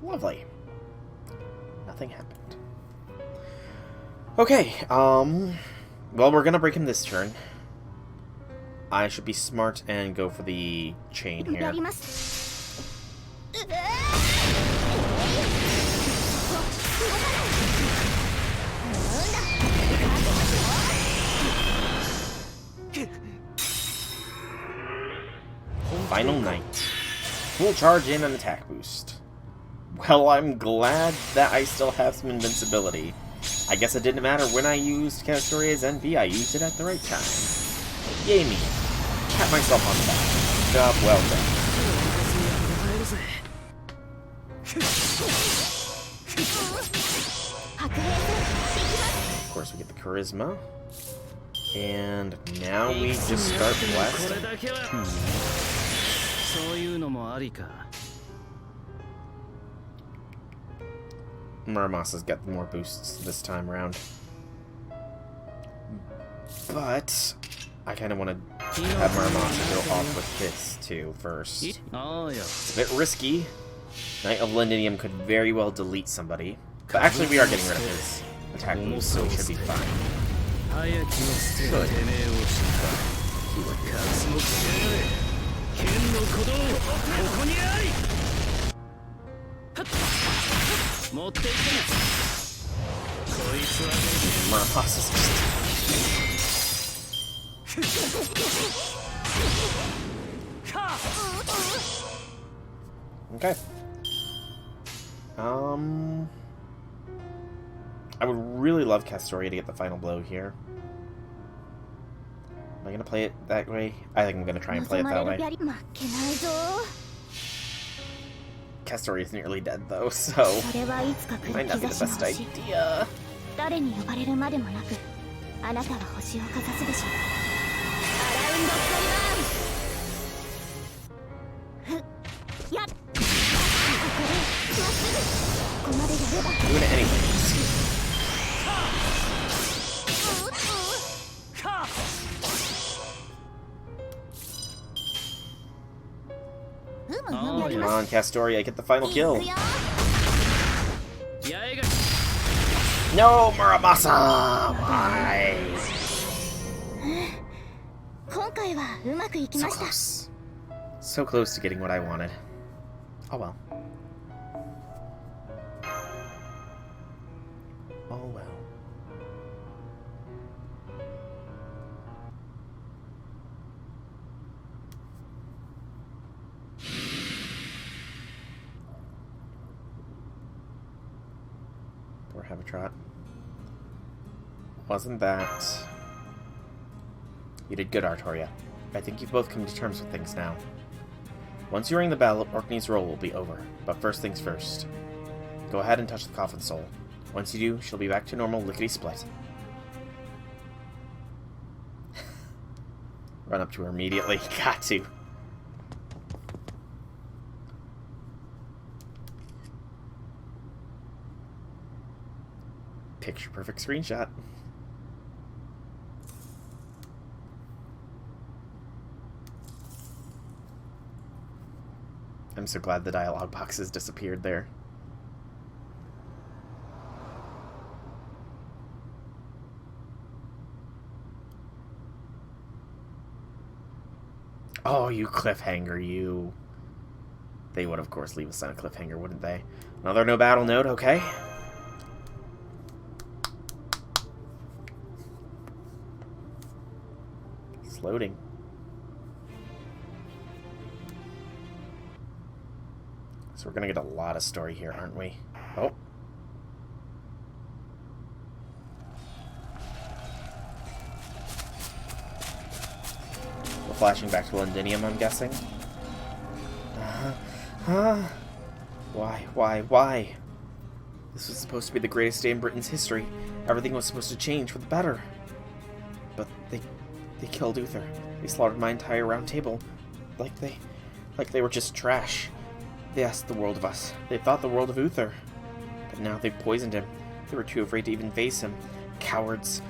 Lovely. Nothing happened. Okay, well, we're gonna break him this turn. I should be smart and go for the chain here. Final Knight. Full charge in an attack boost. Well, I'm glad that I still have some invincibility. I guess it didn't matter when I used Castoria's Envy, I used it at the right time. Yay me. Pat myself on the back. Job well done. Of course we get the Charisma. And now we just start blasting. Muramasa's got more boosts this time around. But I kind of want to have Muramasa go off with this too first. It's a bit risky. Knight of Londinium could very well delete somebody. But actually we are getting rid of his attack boost, so we should be fine. Good. Muramasa's Okay. I would really love Castoria to get the final blow here. Am I going to play it that way? I think I'm going to try and play it that way. Castoria is nearly dead, though, so it might not be the best idea. Doing it anyways. Come on, Castoria, get the final kill. No, Muramasa! Why? So close. So close to getting what I wanted. Oh well. Oh well. Poor Habitrot. Wasn't that... You did good, Artoria. I think you've both come to terms with things now. Once you ring the bell, Orkney's role will be over. But first things first. Go ahead and touch the coffin soul. Once you do, she'll be back to normal lickety-split. Run up to her immediately. Got to. Picture perfect screenshot. I'm so glad the dialogue boxes disappeared there. Oh, you cliffhanger, you. They would, of course, leave us on a cliffhanger, wouldn't they? Another no battle note, okay. It's loading. So we're gonna get a lot of story here, aren't we? Oh. We're flashing back to Londinium, I'm guessing. Why? This was supposed to be the greatest day in Britain's history. Everything was supposed to change for the better. But they killed Uther. They slaughtered my entire round table. Like they were just trash. They asked the world of us. They thought the world of Uther. But now they've poisoned him. They were too afraid to even face him. Cowards.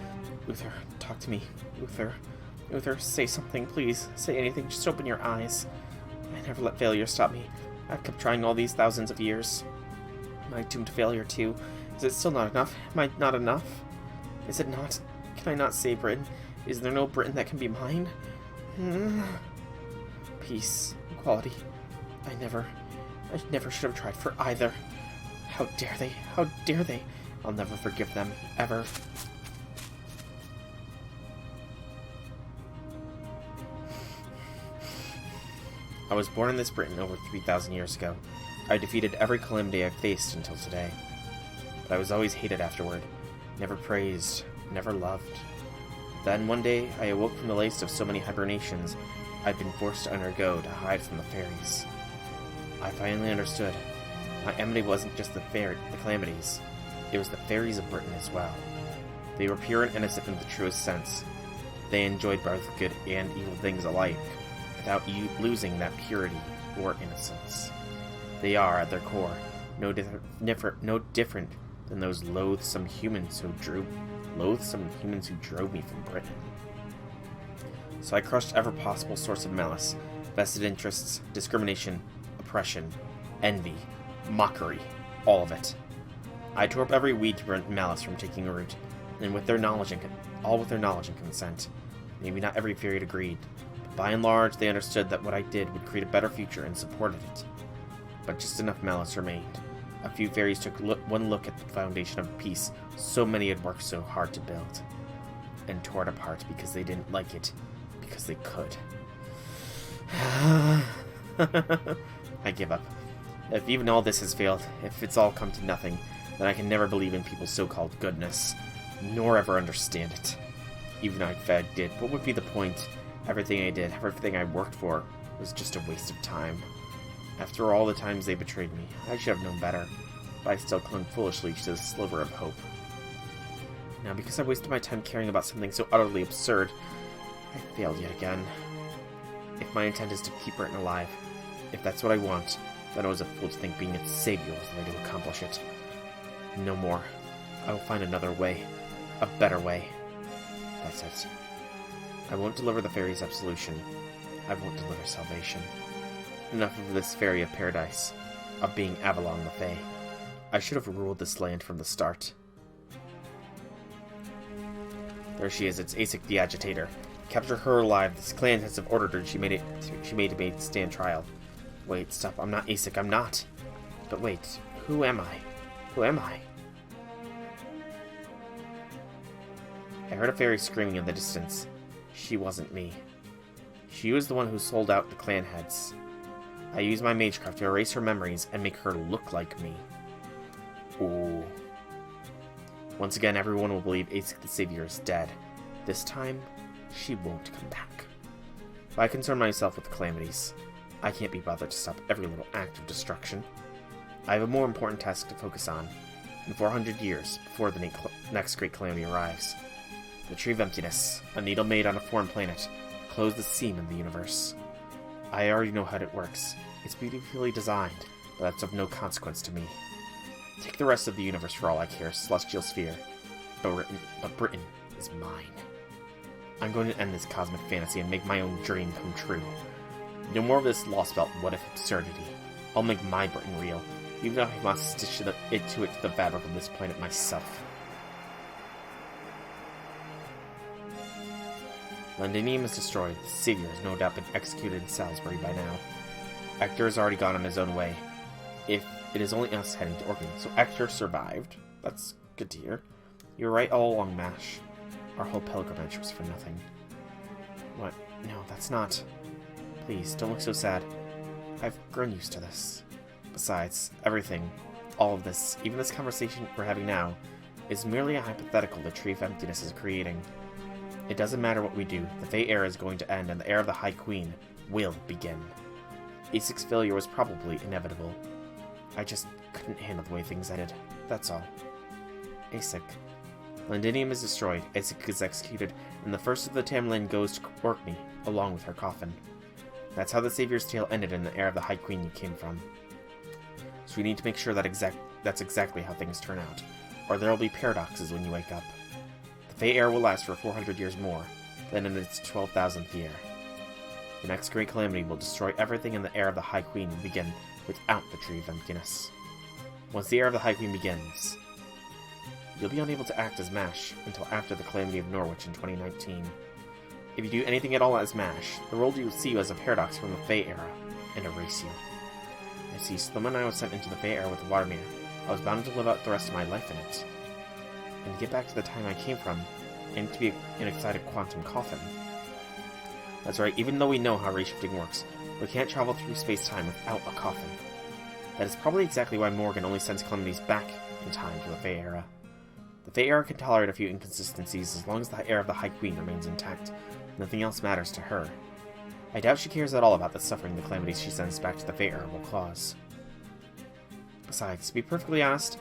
Uther, talk to me. Uther, say something, please. Say anything, just open your eyes. I never let failure stop me. I've kept trying all these thousands of years. Am I doomed to failure too? Is it still not enough? Am I not enough? Is it not? Can I not save Britain? Is there no Britain that can be mine? Peace. Equality. I never should have tried for either. How dare they? How dare they? I'll never forgive them. Ever. I was born in this Britain over 3,000 years ago. I defeated every calamity I've faced until today. But I was always hated afterward. Never praised. Never loved. Then one day, I awoke from the lace of so many hibernations I'd been forced to undergo to hide from the fairies. I finally understood. My enmity wasn't just the calamities. It was the fairies of Britain as well. They were pure and innocent in the truest sense. They enjoyed both good and evil things alike, without losing that purity or innocence. They are, at their core, no different than those loathsome humans who drove me from Britain. So I crushed every possible source of malice, vested interests, discrimination, oppression, envy, mockery, all of it. I tore up every weed to prevent malice from taking root, and with their knowledge and consent. Maybe not every fairy agreed, but by and large they understood that what I did would create a better future and supported it. But just enough malice remained. A few fairies took one look at the foundation of peace so many had worked so hard to build, and tore it apart because they didn't like it, because they could. I give up. If even all this has failed, if it's all come to nothing, then I can never believe in people's so-called goodness, nor ever understand it. Even if I did, what would be the point? Everything I did, everything I worked for, was just a waste of time. After all the times they betrayed me, I should have known better, but I still clung foolishly to the sliver of hope. Now, because I wasted my time caring about something so utterly absurd, I failed yet again. If my intent is to keep Britain alive, if that's what I want, then I was a fool to think being its savior was the way to accomplish it. No more. I will find another way. A better way. That's it. I won't deliver the fairy's absolution. I won't deliver salvation. Enough of this fairy of paradise, of being Avalon the Fae. I should have ruled this land from the start. There she is, it's Aesic the Agitator. Capture her alive. This clan has ordered her. She made it stand trial. Wait, stop. I'm not Aesic. I'm not. But wait, who am I? Who am I? I heard a fairy screaming in the distance. She wasn't me. She was the one who sold out the clan heads. I used my magecraft to erase her memories and make her look like me. Ooh. Once again, everyone will believe Aesic the Savior is dead. This time, she won't come back. But I concern myself with the calamities. I can't be bothered to stop every little act of destruction. I have a more important task to focus on. In 400 years, before the next great calamity arrives. The Tree of Emptiness, a needle made on a foreign planet, closed the seam in the universe. I already know how it works. It's beautifully designed, but that's of no consequence to me. Take the rest of the universe for all I care, celestial sphere. But Britain is mine. I'm going to end this cosmic fantasy and make my own dream come true. No more of this Lostbelt what-if absurdity. I'll make my Britain real, even if I must stitch it to the fabric of this planet myself. Londinium is destroyed. The Savior has no doubt been executed in Salisbury by now. Hector has already gone on his own way. If it is only us heading to Orkney, so Hector survived. That's good to hear. You were right all along, Mash. Our whole pilgrimage was for nothing. What? No, that's not. Please, don't look so sad. I've grown used to this. Besides, everything, all of this, even this conversation we're having now, is merely a hypothetical the Tree of Emptiness is creating. It doesn't matter what we do, the Fae era is going to end and the era of the High Queen will begin. Aesic's failure was probably inevitable. I just couldn't handle the way things ended, that's all. Aesic. Londinium is destroyed, Aesic is executed, and the first of the Tamlin goes to Orkney, along with her coffin. That's how the Savior's tale ended in the era of the High Queen you came from. So we need to make sure that that's exactly how things turn out, or there will be paradoxes when you wake up. The Fae era will last for 400 years more, then in its 12,000th year. The next great calamity will destroy everything, and the era of the High Queen will begin without the Tree of Emptiness. Once the era of the High Queen begins, you'll be unable to act as Mash until after the calamity of Norwich in 2019. If you do anything at all as Mash, the world will see you as a paradox from the Fae era, and erase you. I see, so the moment I was sent into the Fae era with the Watermere, I was bound to live out the rest of my life in it. And to get back to the time I came from, I need to be an excited quantum coffin. That's right, even though we know how ray-shifting works, we can't travel through space-time without a coffin. That is probably exactly why Morgan only sends calamities back in time for the Fae era. The Fae era can tolerate a few inconsistencies as long as the era of the High Queen remains intact. Nothing else matters to her. I doubt she cares at all about the suffering the calamities she sends back to the Fae era will cause. Besides, to be perfectly honest,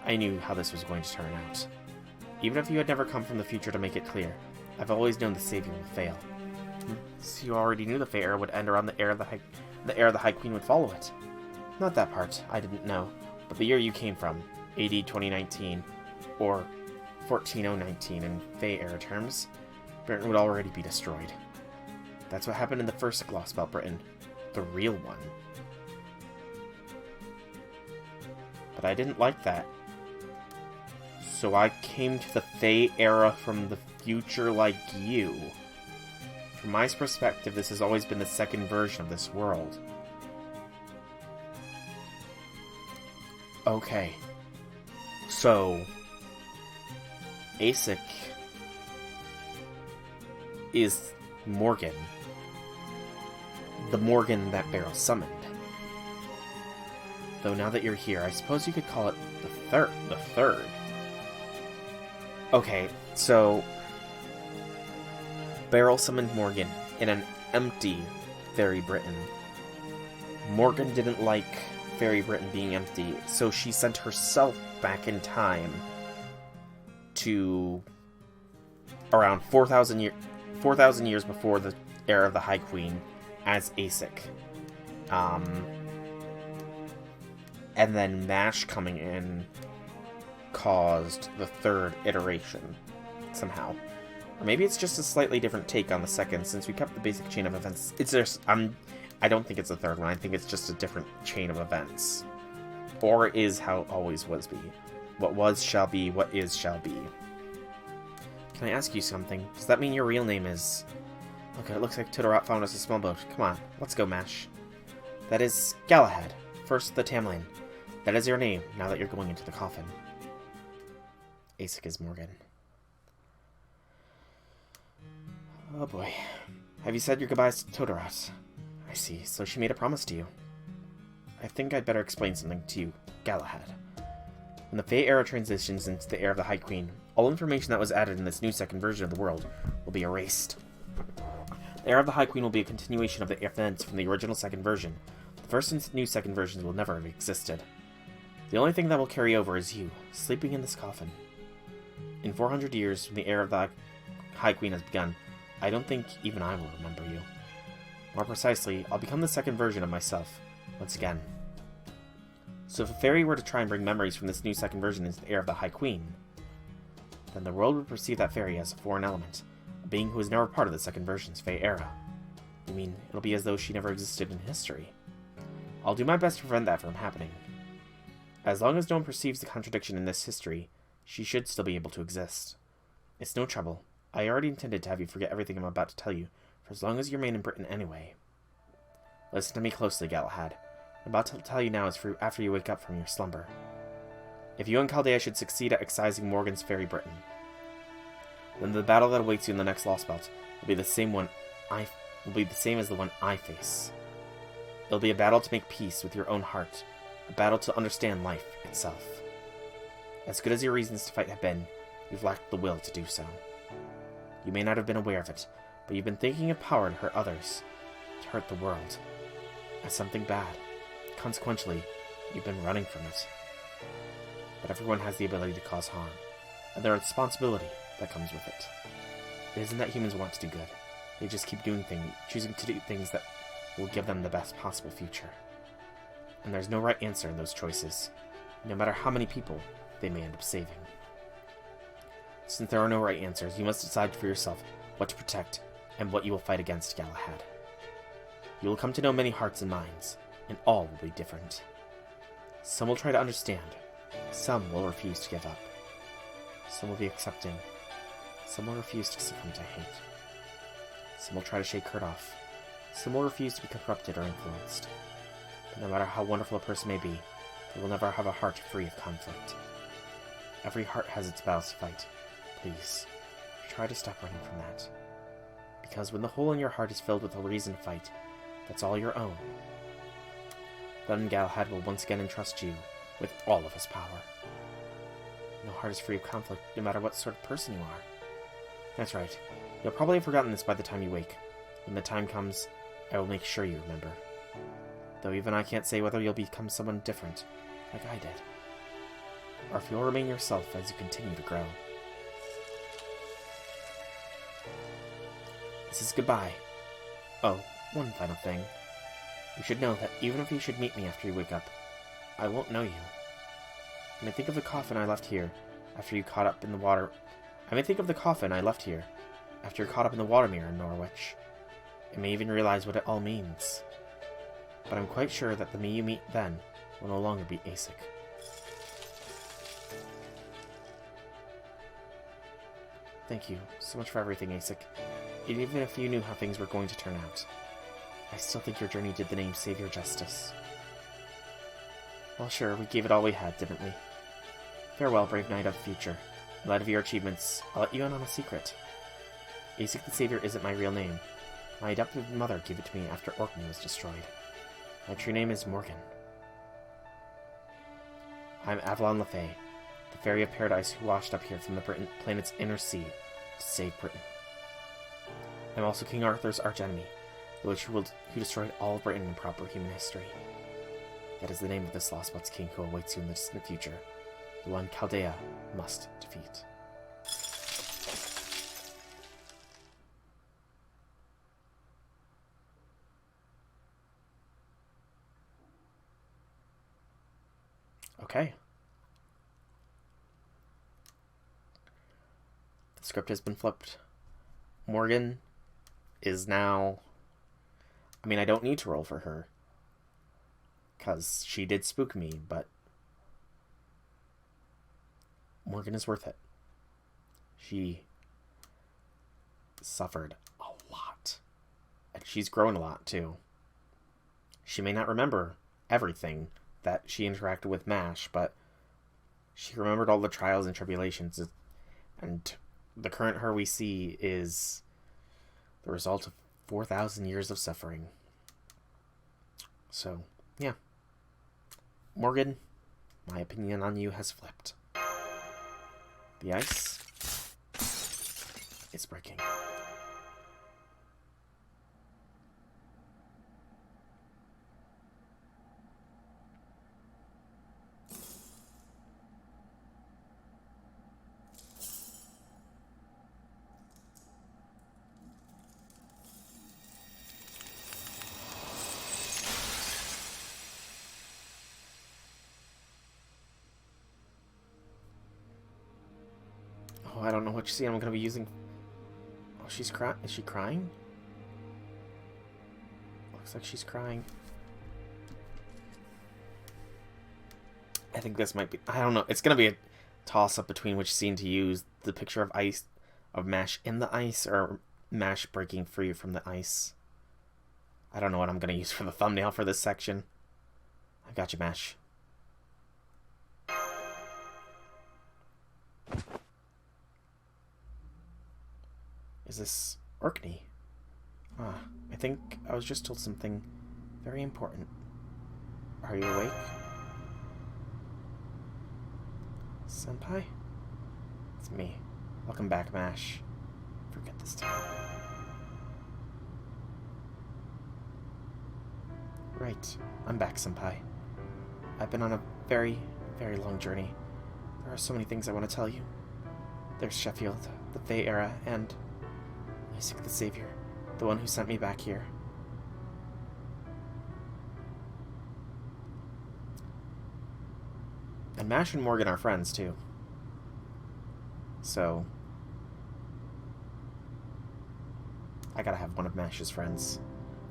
I knew how this was going to turn out. Even if you had never come from the future to make it clear, I've always known the Savior will fail. So you already knew the Fae era would end around the era of the High Queen would follow it. Not that part, I didn't know, but the year you came from, AD 2019, or 14019 in Fae era terms, Britain would already be destroyed. That's what happened in the first Lostbelt Britain, the real one. But I didn't like that. So I came to the Fae era from the future like you. From my perspective, this has always been the second version of this world. Okay. So Aesic is Morgan. The Morgan that Barrow summoned. Though now that you're here, I suppose you could call it the third. The third. Okay, so Beryl summoned Morgan in an empty Faerie Britain. Morgan didn't like Faerie Britain being empty, so she sent herself back in time to around 4,000 years before the era of the High Queen as Aesic. And then MASH coming in caused the third iteration, somehow. Or maybe it's just a slightly different take on the second, since we kept the basic chain of events. It's just, I don't think it's the third one, I think it's just a different chain of events. Or is how it always was be. What was shall be, what is shall be. Can I ask you something? Does that mean your real name is... Okay, it looks like Todorot found us a small boat. Come on, let's go, MASH. That is Galahad, first the Tamlin. That is your name, now that you're going into the coffin. Aesic is Morgan. Oh boy. Have you said your goodbyes to Todorot? I see, so she made a promise to you. I think I'd better explain something to you, Galahad. When the Fae era transitions into the era of the High Queen, all information that was added in this new second version of the world will be erased. The era of the High Queen will be a continuation of the events from the original second version. The first and new second versions will never have existed. The only thing that will carry over is you, sleeping in this coffin. In 400 years, when the era of the High Queen has begun, I don't think even I will remember you. More precisely, I'll become the second version of myself, once again. So if a fairy were to try and bring memories from this new second version into the era of the High Queen, then the world would perceive that fairy as a foreign element, a being who was never part of the second version's Fae era. You mean, it'll be as though she never existed in history. I'll do my best to prevent that from happening. As long as no one perceives the contradiction in this history, she should still be able to exist. It's no trouble. I already intended to have you forget everything I'm about to tell you, for as long as you remain in Britain anyway. Listen to me closely, Galahad. I'm about to tell you now is for after you wake up from your slumber. If you and Chaldea should succeed at excising Morgan's Faerie Britain, then the battle that awaits you in the next Lostbelt will be the same as the one I face. It'll be a battle to make peace with your own heart, a battle to understand life itself. As good as your reasons to fight have been, you've lacked the will to do so. You may not have been aware of it, but you've been thinking of power to hurt others, to hurt the world, as something bad. Consequently, you've been running from it. But everyone has the ability to cause harm, and there is responsibility that comes with it. It isn't that humans want to do good. They just keep choosing to do things that will give them the best possible future. And there's no right answer in those choices, no matter how many people they may end up saving. Since there are no right answers, you must decide for yourself what to protect and what you will fight against, Galahad. You will come to know many hearts and minds, and all will be different. Some will try to understand, some will refuse to give up. Some will be accepting, some will refuse to succumb to hate. Some will try to shake hurt off, some will refuse to be corrupted or influenced. But no matter how wonderful a person may be, they will never have a heart free of conflict. Every heart has its battles to fight. Please, try to stop running from that. Because when the hole in your heart is filled with a reason to fight, that's all your own. Then Galahad will once again entrust you with all of his power. No heart is free of conflict, no matter what sort of person you are. That's right. You'll probably have forgotten this by the time you wake. When the time comes, I will make sure you remember. Though even I can't say whether you'll become someone different, like I did, or if you'll remain yourself as you continue to grow. This is goodbye. Oh, one final thing. You should know that even if you should meet me after you wake up, I won't know you. I may think of the coffin I left here after you caught up in the water. I may think of the coffin I left here after you're caught up in the water mirror in Norwich. I may even realize what it all means. But I'm quite sure that the me you meet then will no longer be Aesic. Thank you so much for everything, Aesic. Even if you knew how things were going to turn out, I still think your journey did the name Savior justice. Well, sure, we gave it all we had, didn't we? Farewell, brave knight of the future. In light of your achievements, I'll let you in on a secret. Aesic the Savior isn't my real name. My adoptive mother gave it to me after Orkney was destroyed. My true name is Morgan. I'm Avalon the Fae, the fairy of paradise who washed up here from the planet's inner sea to save Britain. I'm also King Arthur's archenemy, the witch who destroyed all of Britain in proper human history. That is the name of this Lostbelt's king who awaits you in the distant future, the one Chaldea must defeat. Okay. The script has been flipped. Morgan is now... I mean, I don't need to roll for her, because she did spook me, but Morgan is worth it. She suffered a lot. And she's grown a lot, too. She may not remember everything that she interacted with MASH, but she remembered all the trials and tribulations, and the current her we see is the result of 4,000 years of suffering. So, yeah. Morgan, my opinion on you has flipped. The ice is breaking. I don't know what you see. I'm going to be using... Oh, she's crying. Is she crying? Looks like she's crying. I think this might be... I don't know. It's going to be a toss-up between which scene to use. The picture of ice, of MASH in the ice, or MASH breaking free from the ice. I don't know what I'm going to use for the thumbnail for this section. I got you, MASH. Is this Orkney? I think I was just told something very important. Are you awake? Senpai? It's me. Welcome back, MASH. Forget this time. Right. I'm back, Senpai. I've been on a very, very long journey. There are so many things I want to tell you. There's Sheffield, the Fae era, and... Isaac the Savior, the one who sent me back here. And MASH and Morgan are friends, too. So... I gotta have one of MASH's friends.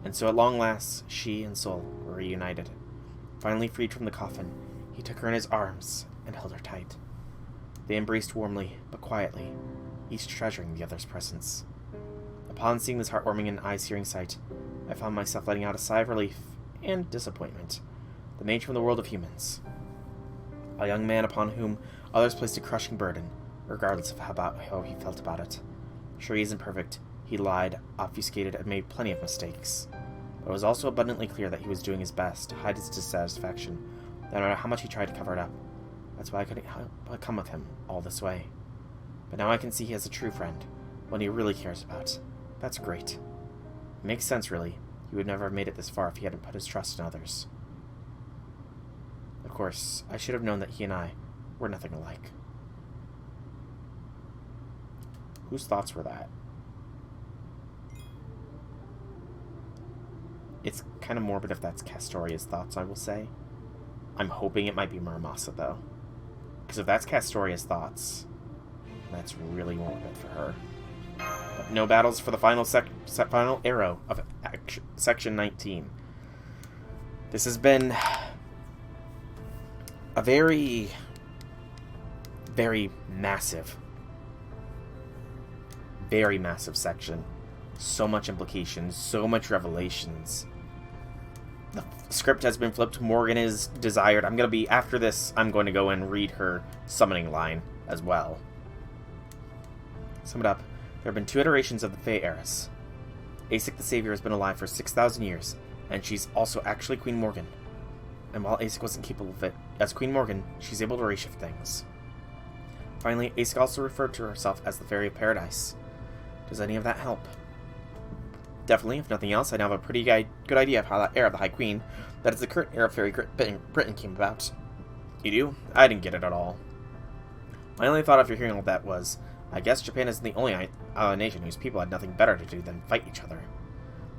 And so at long last, she and Sol were reunited. Finally freed from the coffin, he took her in his arms and held her tight. They embraced warmly, but quietly, each treasuring the other's presence. Upon seeing this heartwarming and eye-searing sight, I found myself letting out a sigh of relief and disappointment that made from the world of humans. A young man upon whom others placed a crushing burden, regardless of how he felt about it. Sure, he isn't perfect. He lied, obfuscated, and made plenty of mistakes. But it was also abundantly clear that he was doing his best to hide his dissatisfaction, no matter how much he tried to cover it up. That's why I couldn't help but come with him all this way. But now I can see he has a true friend, one he really cares about. That's great. It makes sense, really. He would never have made it this far if he hadn't put his trust in others. Of course, I should have known that he and I were nothing alike. Whose thoughts were that? It's kind of morbid if that's Castoria's thoughts, I will say. I'm hoping it might be Muramasa, though. Because if that's Castoria's thoughts, that's really morbid for her. But no battles for the final final arrow of Section 19. This has been a very, very massive section. So much implications, so much revelations. The script has been flipped. Morgan is desired. I'm going to be, after this, I'm going to go and read her summoning line as well. Sum it up. There have been 2 iterations of the Fae heiress. Isaac the Savior has been alive for 6,000 years, and she's also actually Queen Morgan. And while Aesik wasn't capable of it, as Queen Morgan, she's able to reshift things. Finally, Aesik also referred to herself as the Faerie of Paradise. Does any of that help? Definitely, if nothing else, I now have a pretty good idea of how that era of the High Queen, that is the current era of Faerie Britain, came about. You do? I didn't get it at all. My only thought after hearing all that was, I guess Japan isn't the only island nation whose people had nothing better to do than fight each other.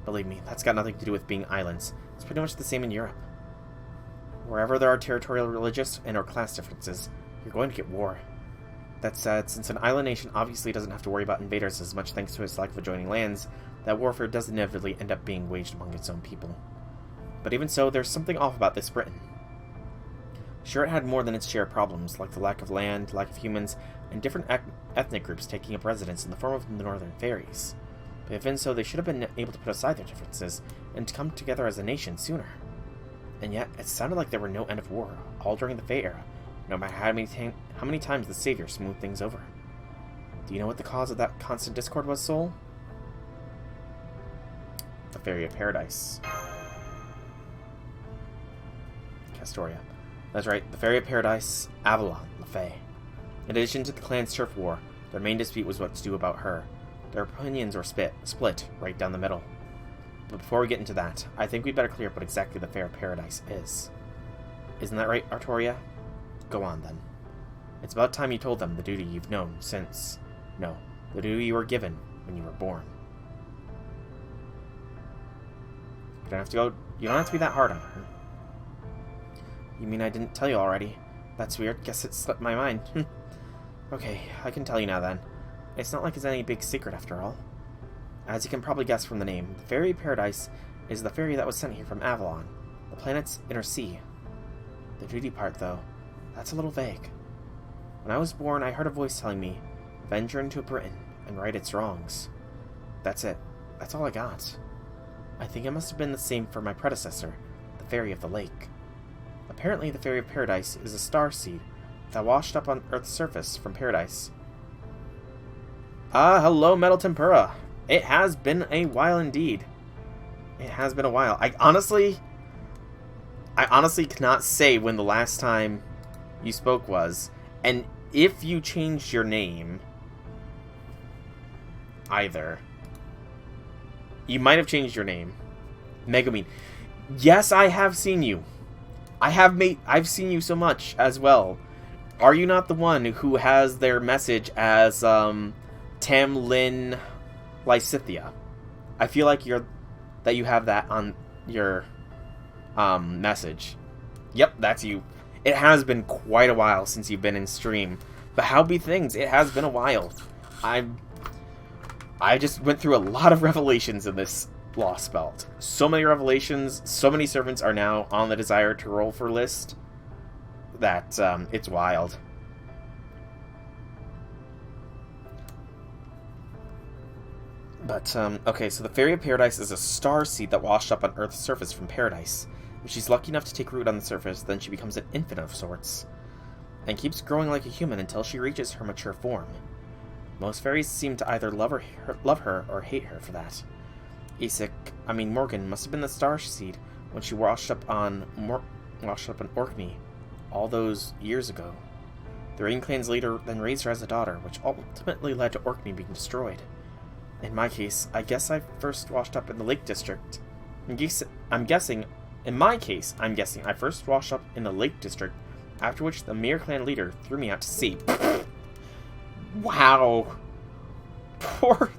Believe me, that's got nothing to do with being islands. It's pretty much the same in Europe. Wherever there are territorial, religious, and/or class differences, you're going to get war. That said, since an island nation obviously doesn't have to worry about invaders as much thanks to its lack of adjoining lands, that warfare does inevitably end up being waged among its own people. But even so, there's something off about this Britain. Sure, it had more than its share of problems, like the lack of land, lack of humans, and different ethnic groups taking up residence in the form of the Northern Fairies. But even so, they should have been able to put aside their differences and to come together as a nation sooner. And yet, it sounded like there were no end of war, all during the Fae era, no matter how many times the Savior smoothed things over. Do you know what the cause of that constant discord was, Soul? The Faerie of Paradise. Castoria. That's right, the Faerie of Paradise, Avalon, the Fae. In addition to the clan's turf war, their main dispute was what to do about her. Their opinions were split right down the middle. But before we get into that, I think we'd better clear up what exactly the Faerie of Paradise is. Isn't that right, Artoria? Go on, then. It's about time you told them the duty you've known since... No, the duty you were given when you were born. You don't have to be that hard on her. You mean I didn't tell you already? That's weird. Guess it slipped my mind. Okay, I can tell you now then. It's not like it's any big secret after all. As you can probably guess from the name, the Faerie of Paradise is the fairy that was sent here from Avalon, the planet's inner sea. The duty part, though, that's a little vague. When I was born, I heard a voice telling me, venture into Britain and right its wrongs. That's it. That's all I got. I think it must have been the same for my predecessor, the Fairy of the Lake. Apparently, the Faerie of Paradise is a star seed that washed up on Earth's surface from Paradise. Hello, Metal Tempura. It has been a while indeed. It has been a while. I honestly cannot say when the last time you spoke was, and if you changed your name either. You might have changed your name. Megumin. Yes, I have seen you. I've seen you so much as well. Are you not the one who has their message as Tamlin Lysithia? I feel like you have that on your message. Yep, that's you. It has been quite a while since you've been in stream. But how be things? It has been a while. I just went through a lot of revelations in this Lostbelt. So many revelations, so many servants are now on the desire to roll for list that it's wild. But, okay, so the Faerie of Paradise is a star seed that washed up on Earth's surface from Paradise. If she's lucky enough to take root on the surface, then she becomes an infant of sorts, and keeps growing like a human until she reaches her mature form. Most fairies seem to either love her or hate her for that. Morgan must have been the star seed when she washed up on Orkney all those years ago. The Rain Clan's leader then raised her as a daughter, which ultimately led to Orkney being destroyed. In my case, I guess I first washed up in the Lake District. I'm guessing I first washed up in the Lake District, after which the Mir Clan leader threw me out to sea. Wow.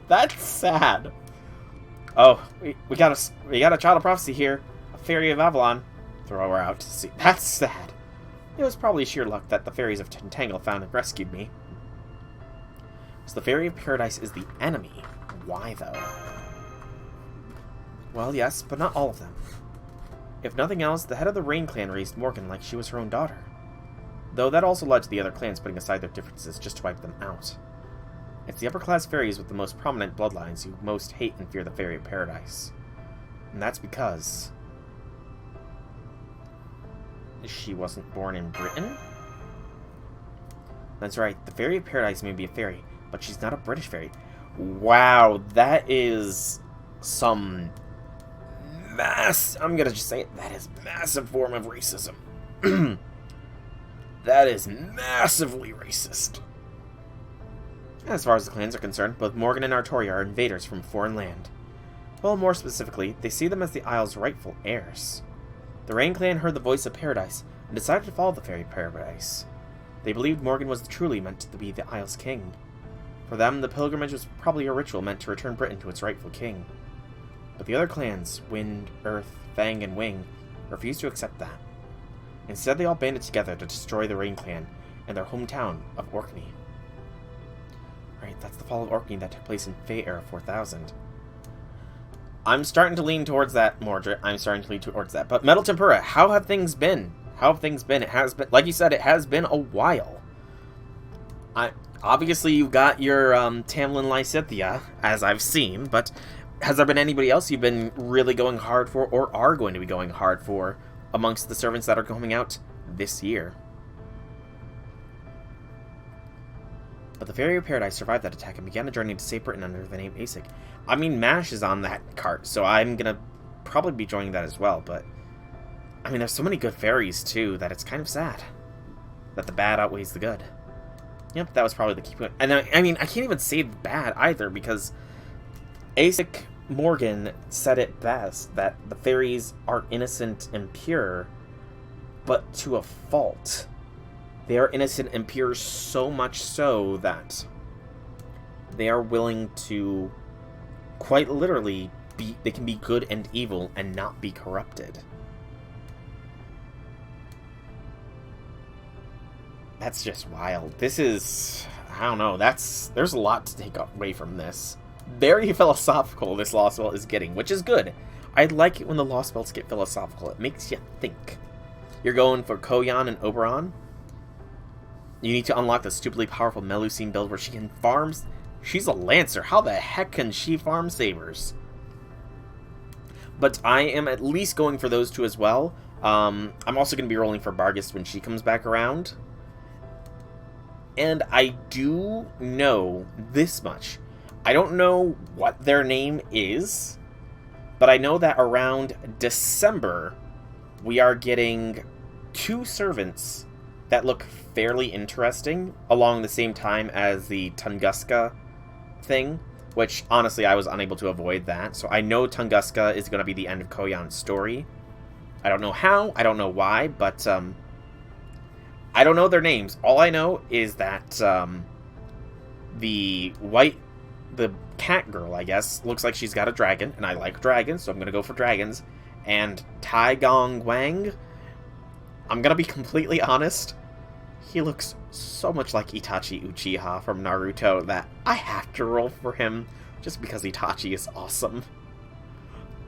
That's sad. Oh, we got a child of prophecy here. A fairy of Avalon. Throw her out to sea. That's sad. It was probably sheer luck that the fairies of Tentangle found and rescued me. So the Faerie of Paradise is the enemy. Why, though? Well, yes, but not all of them. If nothing else, the head of the Rain Clan raised Morgan like she was her own daughter. Though that also led to the other clans putting aside their differences just to wipe them out. It's the upper-class fairies with the most prominent bloodlines who most hate and fear the Faerie of Paradise. And that's because she wasn't born in Britain? That's right, the Faerie of Paradise may be a fairy, but she's not a British fairy. Wow, that is some I'm gonna just say it, that is massive form of racism. That is massively racist. As far as the clans are concerned, both Morgan and Artoria are invaders from a foreign land. Well, more specifically, they see them as the Isle's rightful heirs. The Rain clan heard the voice of Paradise and decided to follow the Faerie Paradise. They believed Morgan was truly meant to be the Isle's king. For them, the pilgrimage was probably a ritual meant to return Britain to its rightful king. But the other clans, Wind, Earth, Fang, and Wing, refused to accept that. Instead, they all banded together to destroy the Rain clan and their hometown of Orkney. Right, that's the fall of Orkney that took place in Fae Era 4000. I'm starting to lean towards that, Mordred. I'm starting to lean towards that. But Metal Tempura, how have things been? How have things been? It has been, like you said, it has been a while. Obviously, you got your Tamlin Lysithea, as I've seen, but has there been anybody else you've been really going hard for, or are going to be going hard for, amongst the servants that are coming out this year? But the Faerie Paradise survived that attack and began a journey to save Britain under the name Aesic. I mean, MASH is on that cart, so I'm gonna probably be joining that as well, but I mean, there's so many good fairies, too, that it's kind of sad that the bad outweighs the good. Yep, that was probably the key point. And I mean, I can't even say bad either, because Aesic Morgan said it best, that the fairies are innocent and pure, but to a fault. They are innocent and pure so much so that they are willing to, quite literally, they can be good and evil and not be corrupted. That's just wild. This is, I don't know, there's a lot to take away from this. Very philosophical this Lostbelt is getting, which is good. I like it when the Lostbelts get philosophical. It makes you think. You're going for Koyan and Oberon. You need to unlock the stupidly powerful Melusine build where she can farm. She's a Lancer. How the heck can she farm sabers? But I am at least going for those two as well. I'm also going to be rolling for Barghest when she comes back around. And I do know this much. I don't know what their name is, but I know that around December, we are getting 2 servants that look fairly interesting along the same time as the Tunguska thing, which honestly I was unable to avoid that. So I know Tunguska is going to be the end of Koyan's story. I don't know how, I don't know why, but I don't know their names. All I know is that the cat girl, I guess, looks like she's got a dragon, and I like dragons, so I'm going to go for dragons. And Tai Gong Wang, I'm going to be completely honest, he looks so much like Itachi Uchiha from Naruto that I have to roll for him just because Itachi is awesome.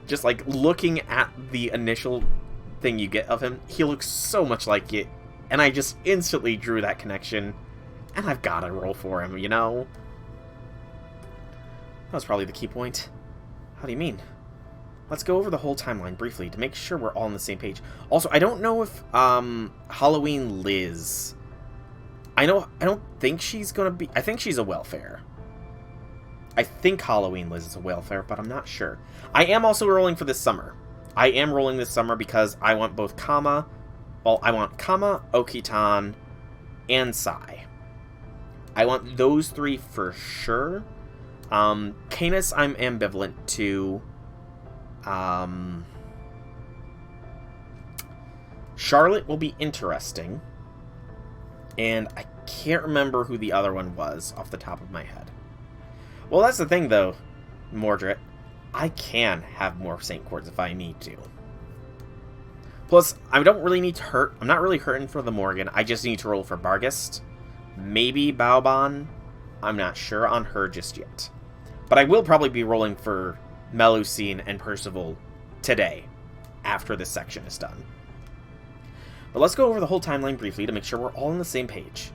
Just like looking at the initial thing you get of him, he looks so much like it. And I just instantly drew that connection, and I've got to roll for him, you know? That was probably the key point. How do you mean? Let's go over the whole timeline briefly to make sure we're all on the same page. Also, I don't know if Halloween Liz... I don't think she's going to be... I think she's a welfare. I think Halloween Liz is a welfare, but I'm not sure. I am also rolling for this summer. I am rolling this summer because I want both Kama... Well, I want Kama, Okitan, and Sai. I want those 3 for sure. Canis, I'm ambivalent to. Charlotte will be interesting. And I can't remember who the other one was off the top of my head. Well, that's the thing, though, Mordred. I can have more Saint Cords if I need to. Plus, I don't really need to hurt. I'm not really hurting for the Morgan. I just need to roll for Barghest. Maybe Baoban. I'm not sure on her just yet. But I will probably be rolling for Melusine and Percival today, after this section is done. But let's go over the whole timeline briefly to make sure we're all on the same page.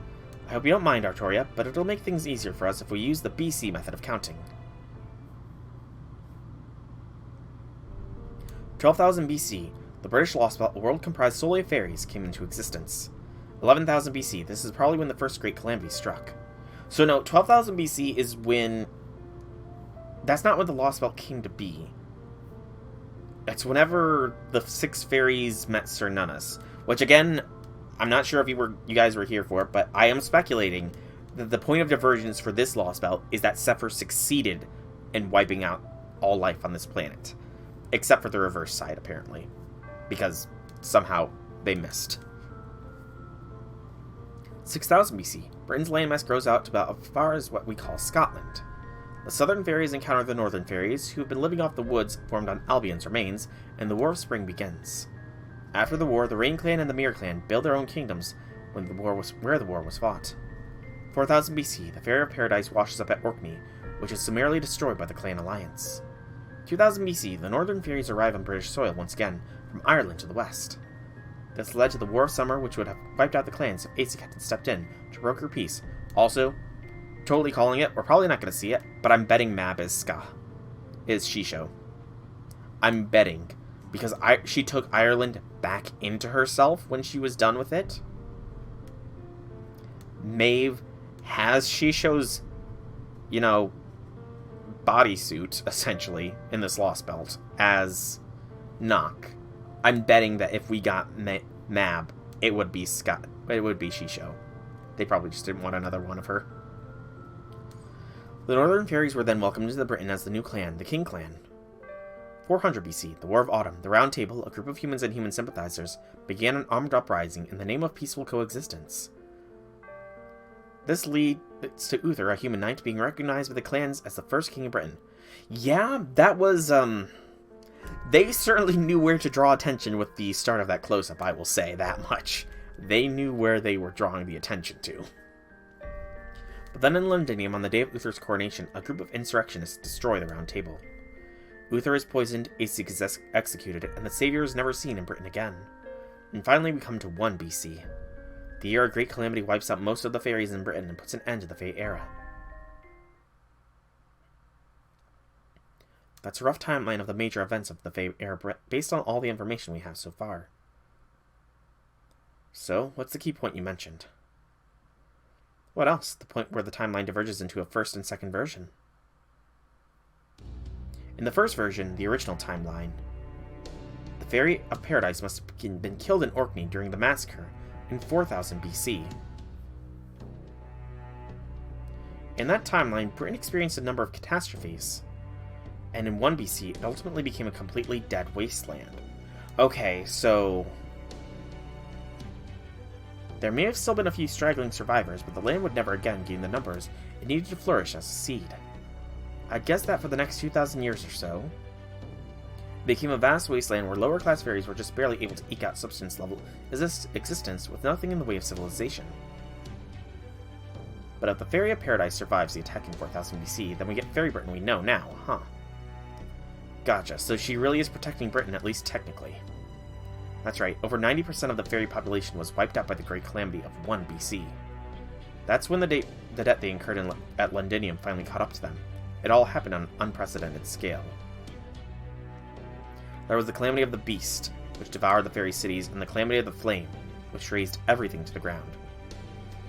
I hope you don't mind, Artoria, but it'll make things easier for us if we use the BC method of counting. 12,000 BC. The British Lostbelt, a world comprised solely of fairies, came into existence. 11,000 BC, this is probably when the first Great Calamity struck. So no, 12,000 BC is when... That's not when the Lostbelt came to be. It's whenever the 6 fairies met Sir Nunnas. Which, again, I'm not sure if you guys were here for it, but I am speculating that the point of divergence for this Lostbelt is that Sephiroth succeeded in wiping out all life on this planet. Except for the reverse side, apparently. Because somehow they missed. 6000 BC. Britain's landmass grows out to about as far as what we call Scotland. The southern fairies encounter the northern fairies, who have been living off the woods formed on Albion's remains, and the War of Spring begins. After the war, the Rain Clan and the Mirror Clan build their own kingdoms where the war was fought. 4000 BC, the Faerie of Paradise washes up at Orkney, which is summarily destroyed by the Clan Alliance. 2000 BC, the northern fairies arrive on British soil once again, from Ireland to the west. This led to the War of Summer, which would have wiped out the clans if Aesik hadn't stepped in to broker peace. Also, totally calling it, we're probably not going to see it, but I'm betting Mab is Shisho. I'm betting, because she took Ireland back into herself when she was done with it. Maeve has Shisho's, bodysuit, essentially, in this Lostbelt, as Nock. I'm betting that if we got Mab, it would be Shisho. They probably just didn't want another one of her. The Northern Fairies were then welcomed into Britain as the new clan, the King Clan. 400 BC, the War of Autumn, the Round Table, a group of humans and human sympathizers, began an armed uprising in the name of peaceful coexistence. This leads to Uther, a human knight, being recognized by the clans as the first king of Britain. Yeah, that was, they certainly knew where to draw attention with the start of that close-up, I will say that much. They knew where they were drawing the attention to. But then in Londinium, on the day of Uther's coronation, a group of insurrectionists destroy the Round Table. Uther is poisoned, Aesik is executed, and the Savior is never seen in Britain again. And finally we come to 1 BC. The year of Great Calamity wipes out most of the fairies in Britain and puts an end to the Fae era. That's a rough timeline of the major events of the Fae era based on all the information we have so far. So, what's the key point you mentioned? What else? The point where the timeline diverges into a first and second version. In the first version, the original timeline, the Faerie of Paradise must have been killed in Orkney during the massacre in 4000 BC. In that timeline, Britain experienced a number of catastrophes, and in 1 BC, it ultimately became a completely dead wasteland. Okay, so there may have still been a few straggling survivors, but the land would never again gain the numbers it needed to flourish as a seed. I'd guess that for the next 2,000 years or so, it became a vast wasteland where lower-class fairies were just barely able to eke out substance-level existence with nothing in the way of civilization. But if the Faerie of Paradise survives the attack in 4000 BC, then we get Faerie Britain we know now, huh? Gotcha, so she really is protecting Britain, at least technically. That's right, over 90% of the fairy population was wiped out by the Great Calamity of 1 BC. That's when the debt they incurred at Londinium finally caught up to them. It all happened on an unprecedented scale. There was the Calamity of the Beast, which devoured the fairy cities, and the Calamity of the Flame, which razed everything to the ground.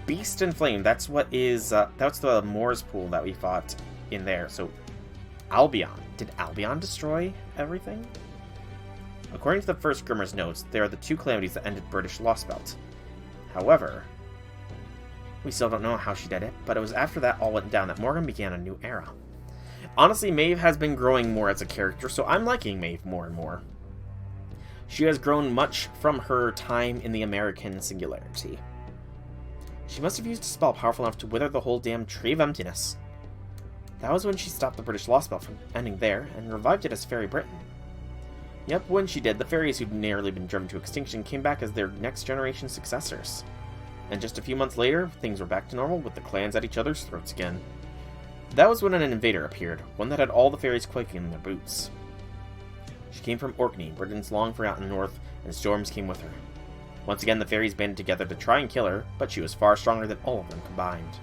Beast and Flame, that's what is, that's the Moors pool that we fought in there. So, Albion. Did Albion destroy everything? According to the first Grimmer's notes, they are the 2 calamities that ended British Lostbelt. However, we still don't know how she did it, but it was after that all went down that Morgan began a new era. Honestly, Maeve has been growing more as a character, so I'm liking Maeve more and more. She has grown much from her time in the American Singularity. She must have used a spell powerful enough to wither the whole damn Tree of Emptiness. That was when she stopped the British Lostbelt from ending there, and revived it as Faerie Britain. Yep, when she did, the fairies who'd nearly been driven to extinction came back as their next generation successors. And just a few months later, things were back to normal with the clans at each other's throats again. That was when an invader appeared, one that had all the fairies quaking in their boots. She came from Orkney, Britain's long-forgotten north, and storms came with her. Once again, the fairies banded together to try and kill her, but she was far stronger than all of them combined.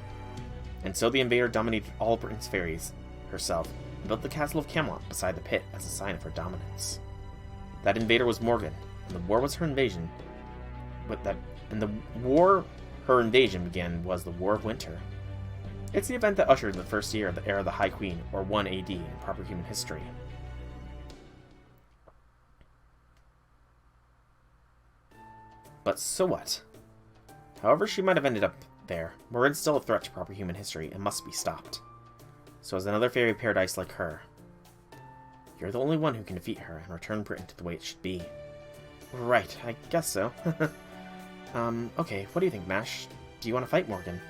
And so the invader dominated all of Britain's fairies, herself, and built the castle of Camelot beside the pit as a sign of her dominance. That invader was Morgan, and the war was her invasion. Her invasion began was the War of Winter. It's the event that ushered in the first year of the era of the High Queen, or 1 AD in proper human history. but so what? However she might have ended up there, Morin's still a threat to proper human history and must be stopped. So is another fairy paradise like her. You're the only one who can defeat her and return Britain to the way it should be. Right, I guess so. Okay, what do you think, Mash? Do you want to fight Morgan?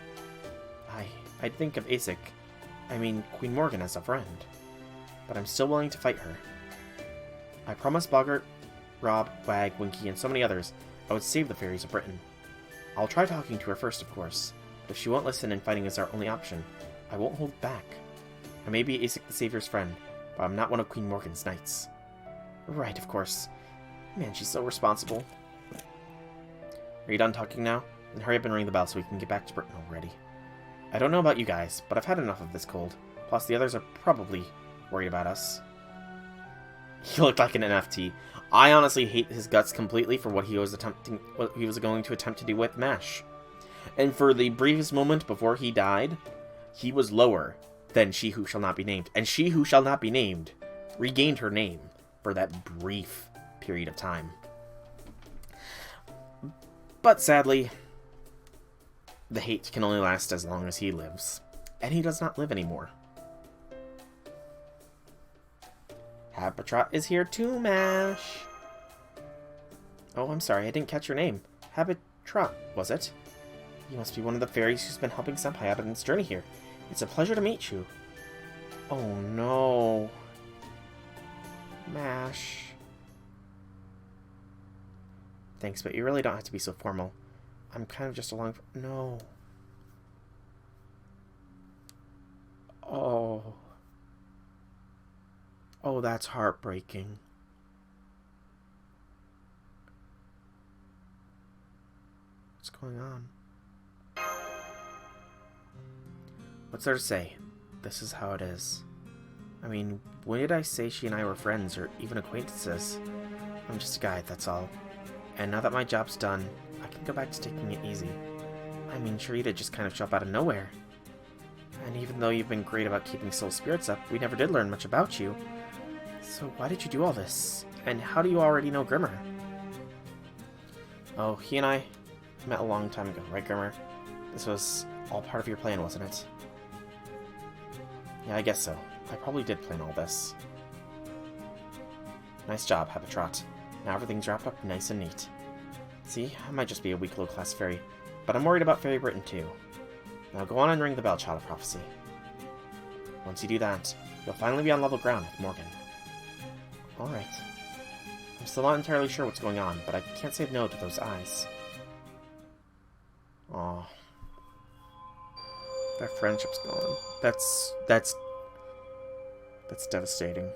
I'd think of Queen Morgan as a friend. But I'm still willing to fight her. I promised Boggart, Rob, Wag, Winky, and so many others I would save the fairies of Britain. I'll try talking to her first, of course, but if she won't listen and fighting is our only option, I won't hold back. I may be Aesic the Savior's friend, but I'm not one of Queen Morgan's knights. Right, of course. Man, she's so responsible. Are you done talking now? Then hurry up and ring the bell so we can get back to Britain already. I don't know about you guys, but I've had enough of this cold. Plus, the others are probably worried about us. He looked like an NFT. I honestly hate his guts completely for what he was going to attempt to do with Mash. And for the briefest moment before he died, he was lower than She Who Shall Not Be Named. And She Who Shall Not Be Named regained her name for that brief period of time. But sadly, the hate can only last as long as he lives. And he does not live anymore. Habitrot is here too, Mash. Oh, I'm sorry, I didn't catch your name. Habitrot, was it? You must be one of the fairies who's been helping Senpai out on this journey here. It's a pleasure to meet you. Oh no. Mash. Thanks, but you really don't have to be so formal. I'm kind of just along for... No. Oh. Oh, that's heartbreaking. What's going on? What's there to say? This is how it is. I mean, when did I say she and I were friends, or even acquaintances? I'm just a guide, that's all. And now that my job's done, I can go back to taking it easy. I mean, Sharita just kind of showed up out of nowhere. And even though you've been great about keeping soul spirits up, we never did learn much about you. So why did you do all this? And how do you already know Grimmer? Oh, he and I met a long time ago, right, Grimmer? This was all part of your plan, wasn't it? Yeah, I guess so. I probably did plan all this. Nice job, Habitrot. Now everything's wrapped up nice and neat. See, I might just be a weak low-class fairy, but I'm worried about Faerie Britain too. Now go on and ring the bell, Child of Prophecy. Once you do that, you'll finally be on level ground with Morgan. Alright. I'm still not entirely sure what's going on, but I can't say no to those eyes. Aw. Their friendship's gone. That's devastating.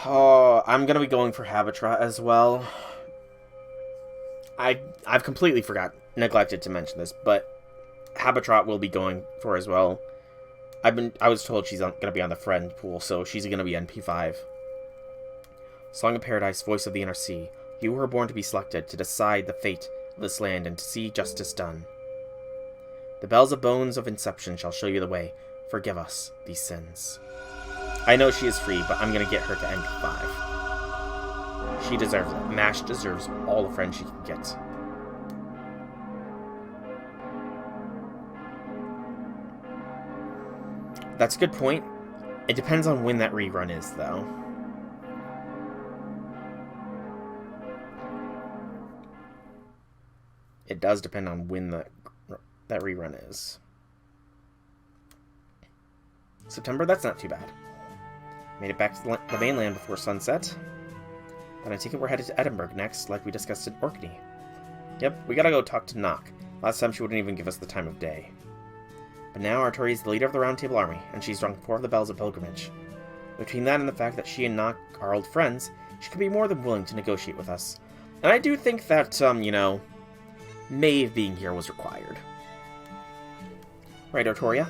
Oh, I'm gonna be going for Habitrot as well. I've completely neglected to mention this, but Habitrot will be going for as well. I was told she's gonna be on the friend pool, so she's gonna be NP5. Song of Paradise, Voice of the Inner Sea. You were born to be selected to decide the fate of this land and to see justice done. The bells of bones of Inception shall show you the way. Forgive us these sins. I know she is free, but I'm gonna get her to NP5. She deserves it. Mash deserves all the friends she can get. That's a good point. It depends on when that rerun is, though. It does depend on when that rerun is. September? That's not too bad. Made it back to the mainland before sunset. Then I take it we're headed to Edinburgh next, like we discussed in Orkney. Yep, we gotta go talk to Nock. Last time she wouldn't even give us the time of day. But now Arturi is the leader of the Round Table Army, and she's rung 4 of the bells of pilgrimage. Between that and the fact that she and Nock are old friends, she could be more than willing to negotiate with us. And I do think that, Maeve being here was required. Right, Artoria?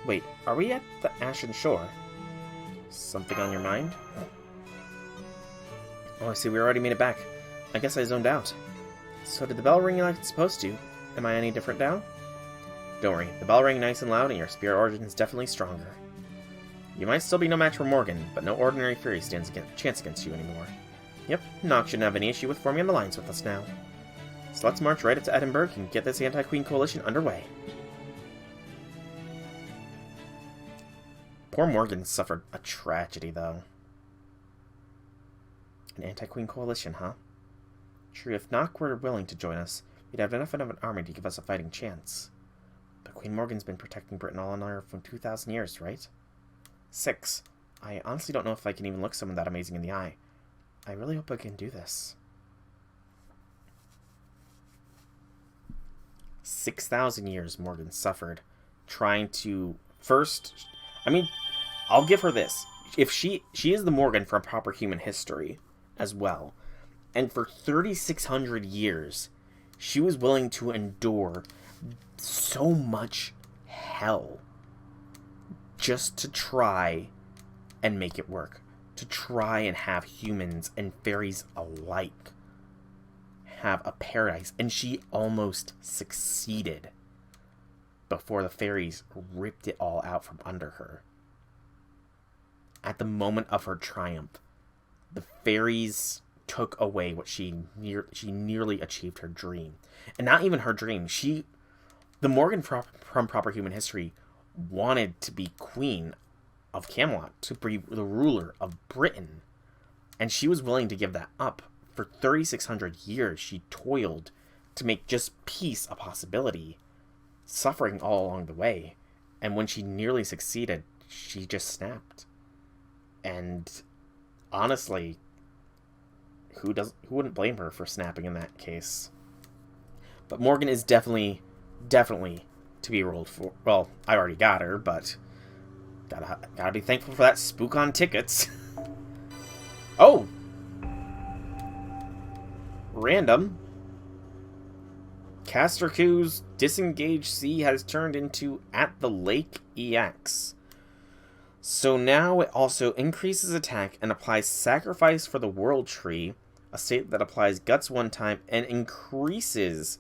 Wait, are we at the Ashen Shore? Something on your mind? Oh, I see, we already made it back. I guess I zoned out. So did the bell ring like it's supposed to? Am I any different now? Don't worry, the bell rang nice and loud and your spirit origin is definitely stronger. You might still be no match for Morgan, but no ordinary Faerie stands a chance against you anymore. Yep, Noct shouldn't have any issue with forming an alliance with us now. So let's march right up to Edinburgh and get this anti-Queen coalition underway. Poor Morgan suffered a tragedy, though. An anti-Queen coalition, huh? Sure, if Noct were willing to join us, we'd have enough of an army to give us a fighting chance. But Queen Morgan's been protecting Britain all in all for 2,000 years, right? 6. I honestly don't know if I can even look someone that amazing in the eye. I really hope I can do this. 6,000 years Morgan suffered trying to first... I mean, I'll give her this. If she is the Morgan from proper human history as well. And for 3,600 years, she was willing to endure so much hell just to try and make it work. To try and have humans and fairies alike have a paradise. And she almost succeeded before the fairies ripped it all out from under her. At the moment of her triumph, the fairies took away what she nearly achieved her dream. And not even her dream. The Morgan from proper human history wanted to be queen of Camelot, to be the ruler of Britain. And she was willing to give that up. For 3,600 years, she toiled to make just peace a possibility, suffering all along the way. And when she nearly succeeded, she just snapped. And honestly, who wouldn't blame her for snapping in that case? But Morgan is definitely to be rolled for. Well, I already got her, but gotta be thankful for that spook on tickets. Oh! Random. Castercoo's Disengage C has turned into At the Lake EX. So now it also increases attack and applies Sacrifice for the World Tree, a state that applies Guts one time and increases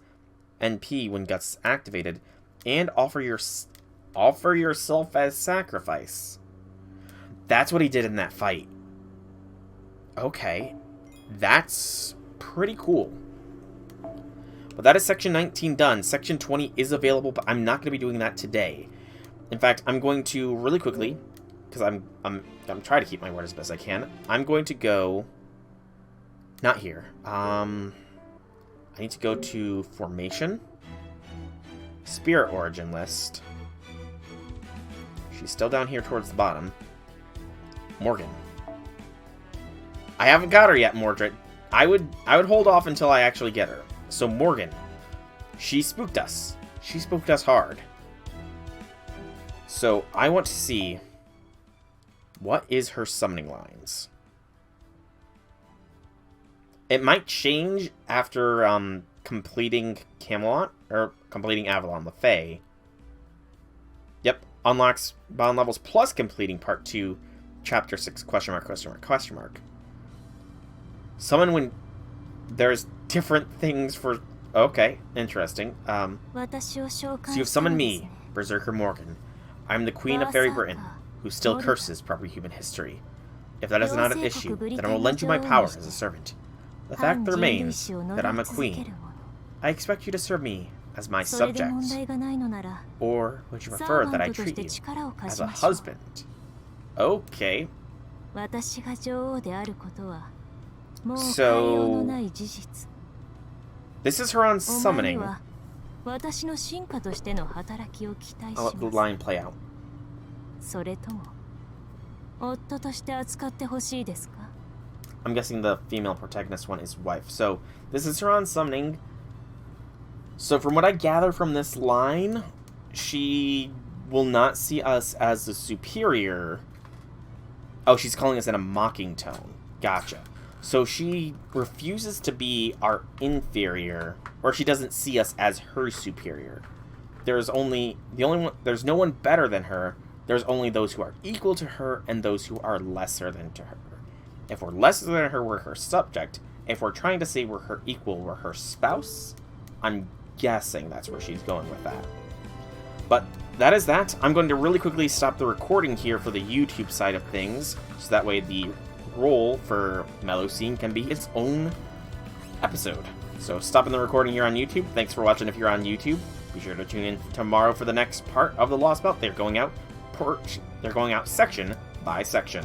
NP when Guts is activated, and offer yourself as sacrifice. That's what he did in that fight. Okay, that's pretty cool. But that is Section 19 done. Section 20 is available, but I'm not going to be doing that today. In fact, I'm going to really quickly, because I'm trying to keep my word as best I can. I'm going to go, not here. I need to go to Formation, Spirit Origin list. She's still down here towards the bottom. Morgan. I haven't got her yet, Mordred. I would hold off until I actually get her. So Morgan, she spooked us. She spooked us hard. So I want to see what is her summoning lines. It might change after completing Camelot or completing Avalon the Fae. Yep, unlocks bond levels plus completing Part 2, Chapter 6, question mark, question mark, question mark. Summon when there's different things for... Okay, interesting. So you've summoned me, Berserker Morgan. I'm the Queen of Faerie Britain, who still curses proper human history. If that is not an issue, then I will lend you my power as a servant. The fact remains that I'm a queen. I expect you to serve me as my subject. Or would you prefer that I treat you as a husband? Okay. So, this is her on summoning. I'll let the line play out. I'm guessing the female protagonist one is wife. So, this is her on summoning. So, from what I gather from this line, she will not see us as the superior. Oh, she's calling us in a mocking tone. Gotcha. So she refuses to be our inferior, or she doesn't see us as her superior. There's no one better than her. There's only those who are equal to her and those who are lesser than to her. If we're lesser than her, we're her subject. If we're trying to say we're her equal, we're her spouse. I'm guessing that's where she's going with that. But that is that. I'm going to really quickly stop the recording here for the YouTube side of things, so that way the role for Melusine can be its own episode. So stopping the recording here on YouTube. Thanks for watching if you're on YouTube. Be sure to tune in tomorrow for the next part of the Lostbelt. They're going out section by section.